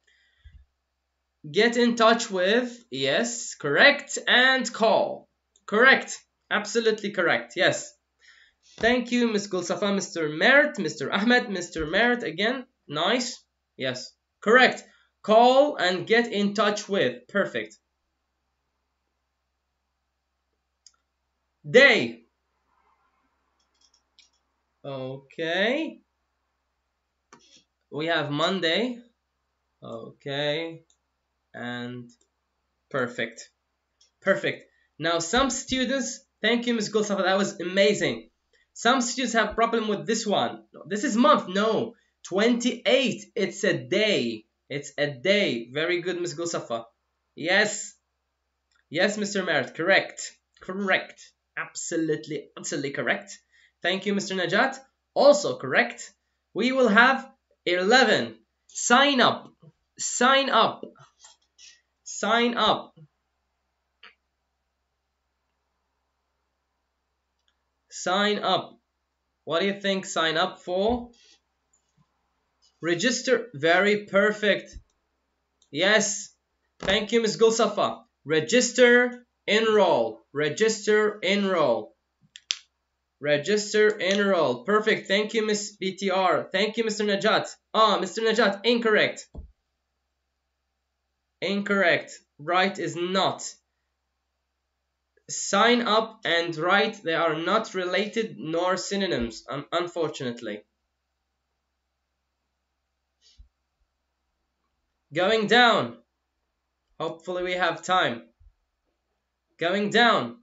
Get in touch with, yes, correct, and call. Correct. Absolutely correct, yes. Thank you, Miss Gulsafa, Mr. Mert, Mr. Ahmed, Mr. Mert again. Nice. Yes. Correct. Call and get in touch with. Perfect. Day. Okay. We have Monday. Okay. And perfect. Perfect. Now some students, thank you, Ms. Gulsafa, that was amazing. Some students have problem with this one. This is month. No. 28. It's a day. It's a day. Very good, Ms. Gulsafa. Yes. Yes, Mr. Merit. Correct. Correct. Absolutely, absolutely correct. Thank you, Mr. Najat. Also correct. We will have 11. Sign up. Sign up. Sign up. Sign up. What do you think sign up for? Register. Very perfect. Yes. Thank you, Ms. Gulsafa. Register, enroll. Register, enroll. Register, enroll. Perfect. Thank you, Ms. BTR. Thank you, Mr. Najat. Mr. Najat, incorrect. Incorrect. Right is not. Sign up and write, they are not related nor synonyms, unfortunately. Going down. Hopefully we have time. Going down.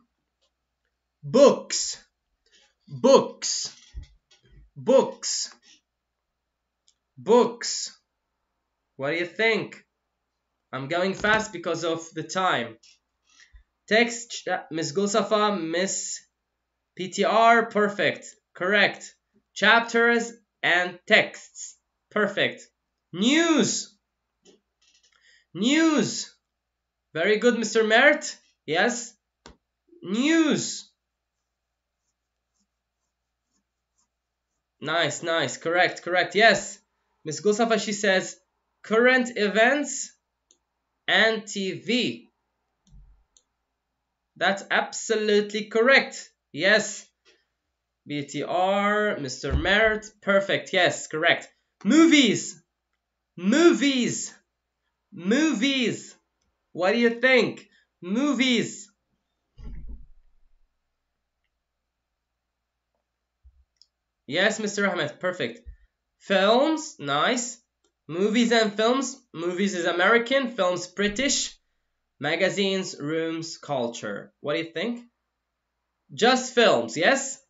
Books. Books. Books. Books. What do you think? I'm going fast because of the time. Text, Miss Gulsafa, Miss PTR, perfect. Correct. Chapters and texts. Perfect. News. News. Very good, Mr. Mert. Yes. News. Nice, nice. Correct, correct. Yes. Miss Gulsafa, she says current events and TV. That's absolutely correct. Yes. BTR, Mr. Mert. Perfect. Yes, correct. Movies. Movies. Movies. What do you think? Movies. Yes, Mr. Ahmed. Perfect. Films. Nice. Movies and films. Movies is American. Films British. Magazines, rooms, culture. What do you think? Just films. Yes?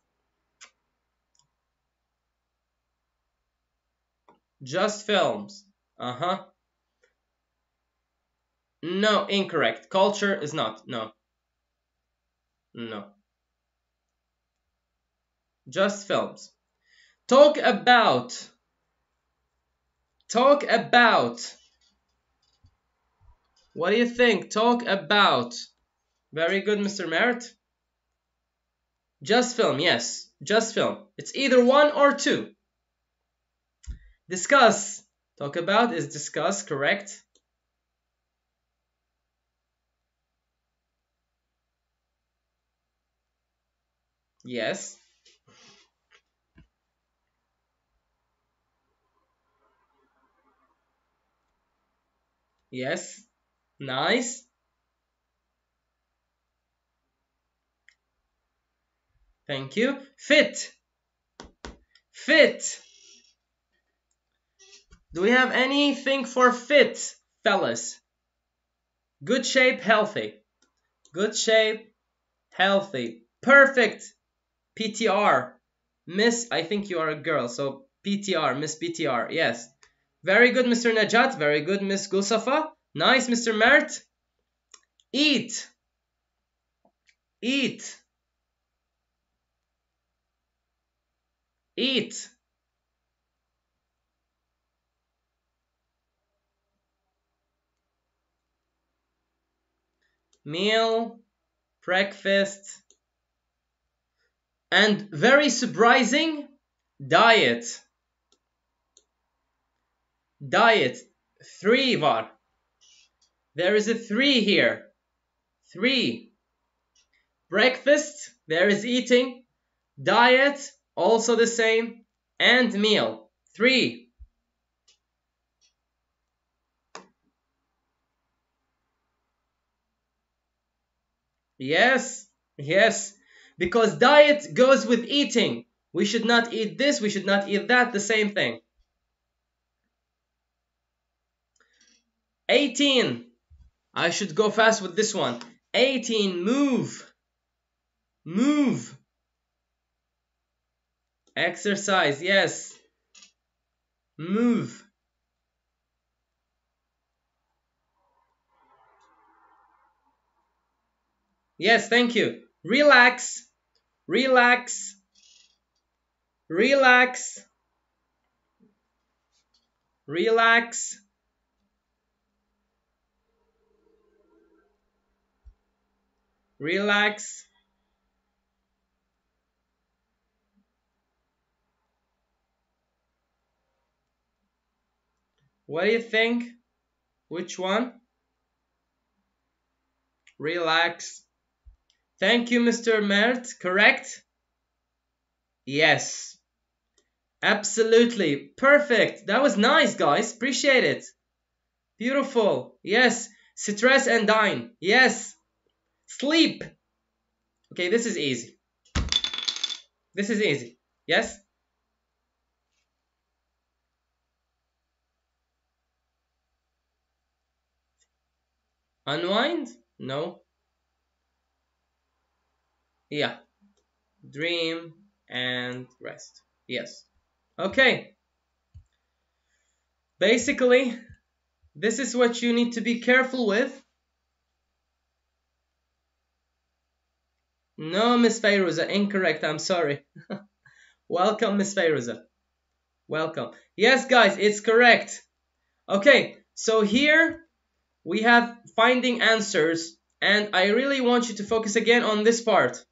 Just films. No, incorrect. Culture is not. No. No. Just films. Talk about. Talk about. What do you think? Talk about. Very good, Mr. Merritt. Just film, yes. Just film. It's either one or two. Discuss. Talk about is discuss, correct? Yes. Yes. Nice. Thank you. Fit. Fit. Do we have anything for fit, fellas? Good shape, healthy. Good shape, healthy. Perfect. PTR. Miss, I think you are a girl, so PTR, Miss PTR, yes. Very good, Mr. Najat. Very good, Miss Gulsafa. Nice, Mr. Mert. Eat. Eat. Eat. Meal, breakfast, and very surprising, diet. Diet. 3 var. There is a 3 here. 3. Breakfast, there is eating. Diet, also the same. And meal, 3. Yes, yes. Because diet goes with eating. We should not eat this, we should not eat that, the same thing. 18. I should go fast with this one. 18, move. Move. Exercise, yes. Move. Yes, thank you. Relax. Relax. Relax. Relax. Relax. What do you think? Which one? Relax. Thank you, Mr. Mert. Correct? Yes. Absolutely. Perfect. That was nice, guys. Appreciate it. Beautiful. Yes. Stress and dine. Yes. Sleep. Okay, this is easy. This is easy. Yes? Unwind? No. Yeah. Dream and rest. Yes. Okay. Basically, this is what you need to be careful with. No, Miss Fayruza, incorrect. I'm sorry. Welcome, Miss Fayruza. Welcome. Yes, guys, it's correct. Okay, so here we have finding answers, and I really want you to focus again on this part.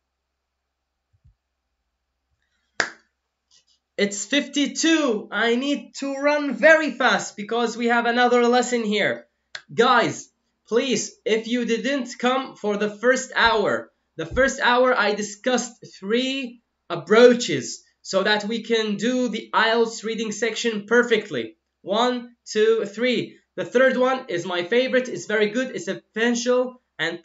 It's 52. I need to run very fast because we have another lesson here. Guys, please, if you didn't come for the first hour I discussed 3 approaches so that we can do the IELTS reading section perfectly. 1, 2, 3. The third one is my favorite. It's very good. It's essential and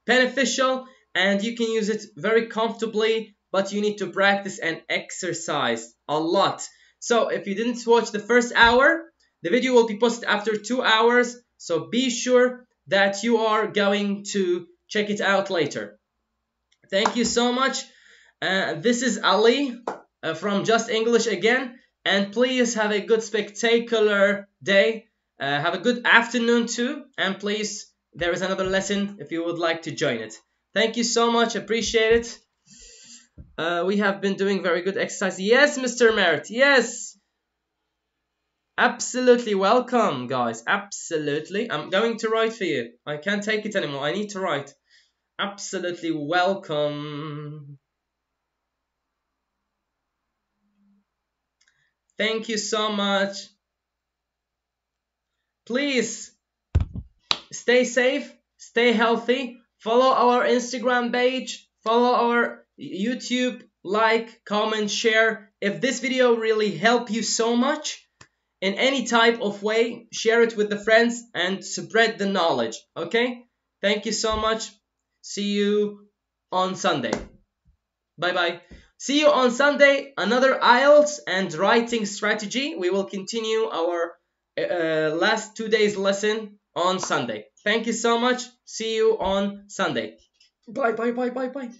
beneficial, and you can use it very comfortably, but you need to practice and exercise a lot. So if you didn't watch the first hour, the video will be posted after 2 hours, so be sure that you are going to check it out later. Thank you so much. This is Ali from Just English again, and please have a good spectacular day. Have a good afternoon too, and please, there is another lesson if you would like to join it. Thank you so much, appreciate it. We have been doing very good exercise. Yes, Mr. Merritt, yes. Absolutely welcome, guys. Absolutely. I'm going to write for you. I can't take it anymore. I need to write. Absolutely welcome. Thank you so much. Please stay safe, stay healthy. Follow our Instagram page, follow our YouTube, like, comment, share. If this video really helped you so much in any type of way, share it with the friends and spread the knowledge. Okay? Thank you so much. See you on Sunday. Bye bye. See you on Sunday. Another IELTS and writing strategy. We will continue our last 2 days lesson on Sunday. Thank you so much. See you on Sunday. Bye bye bye bye bye.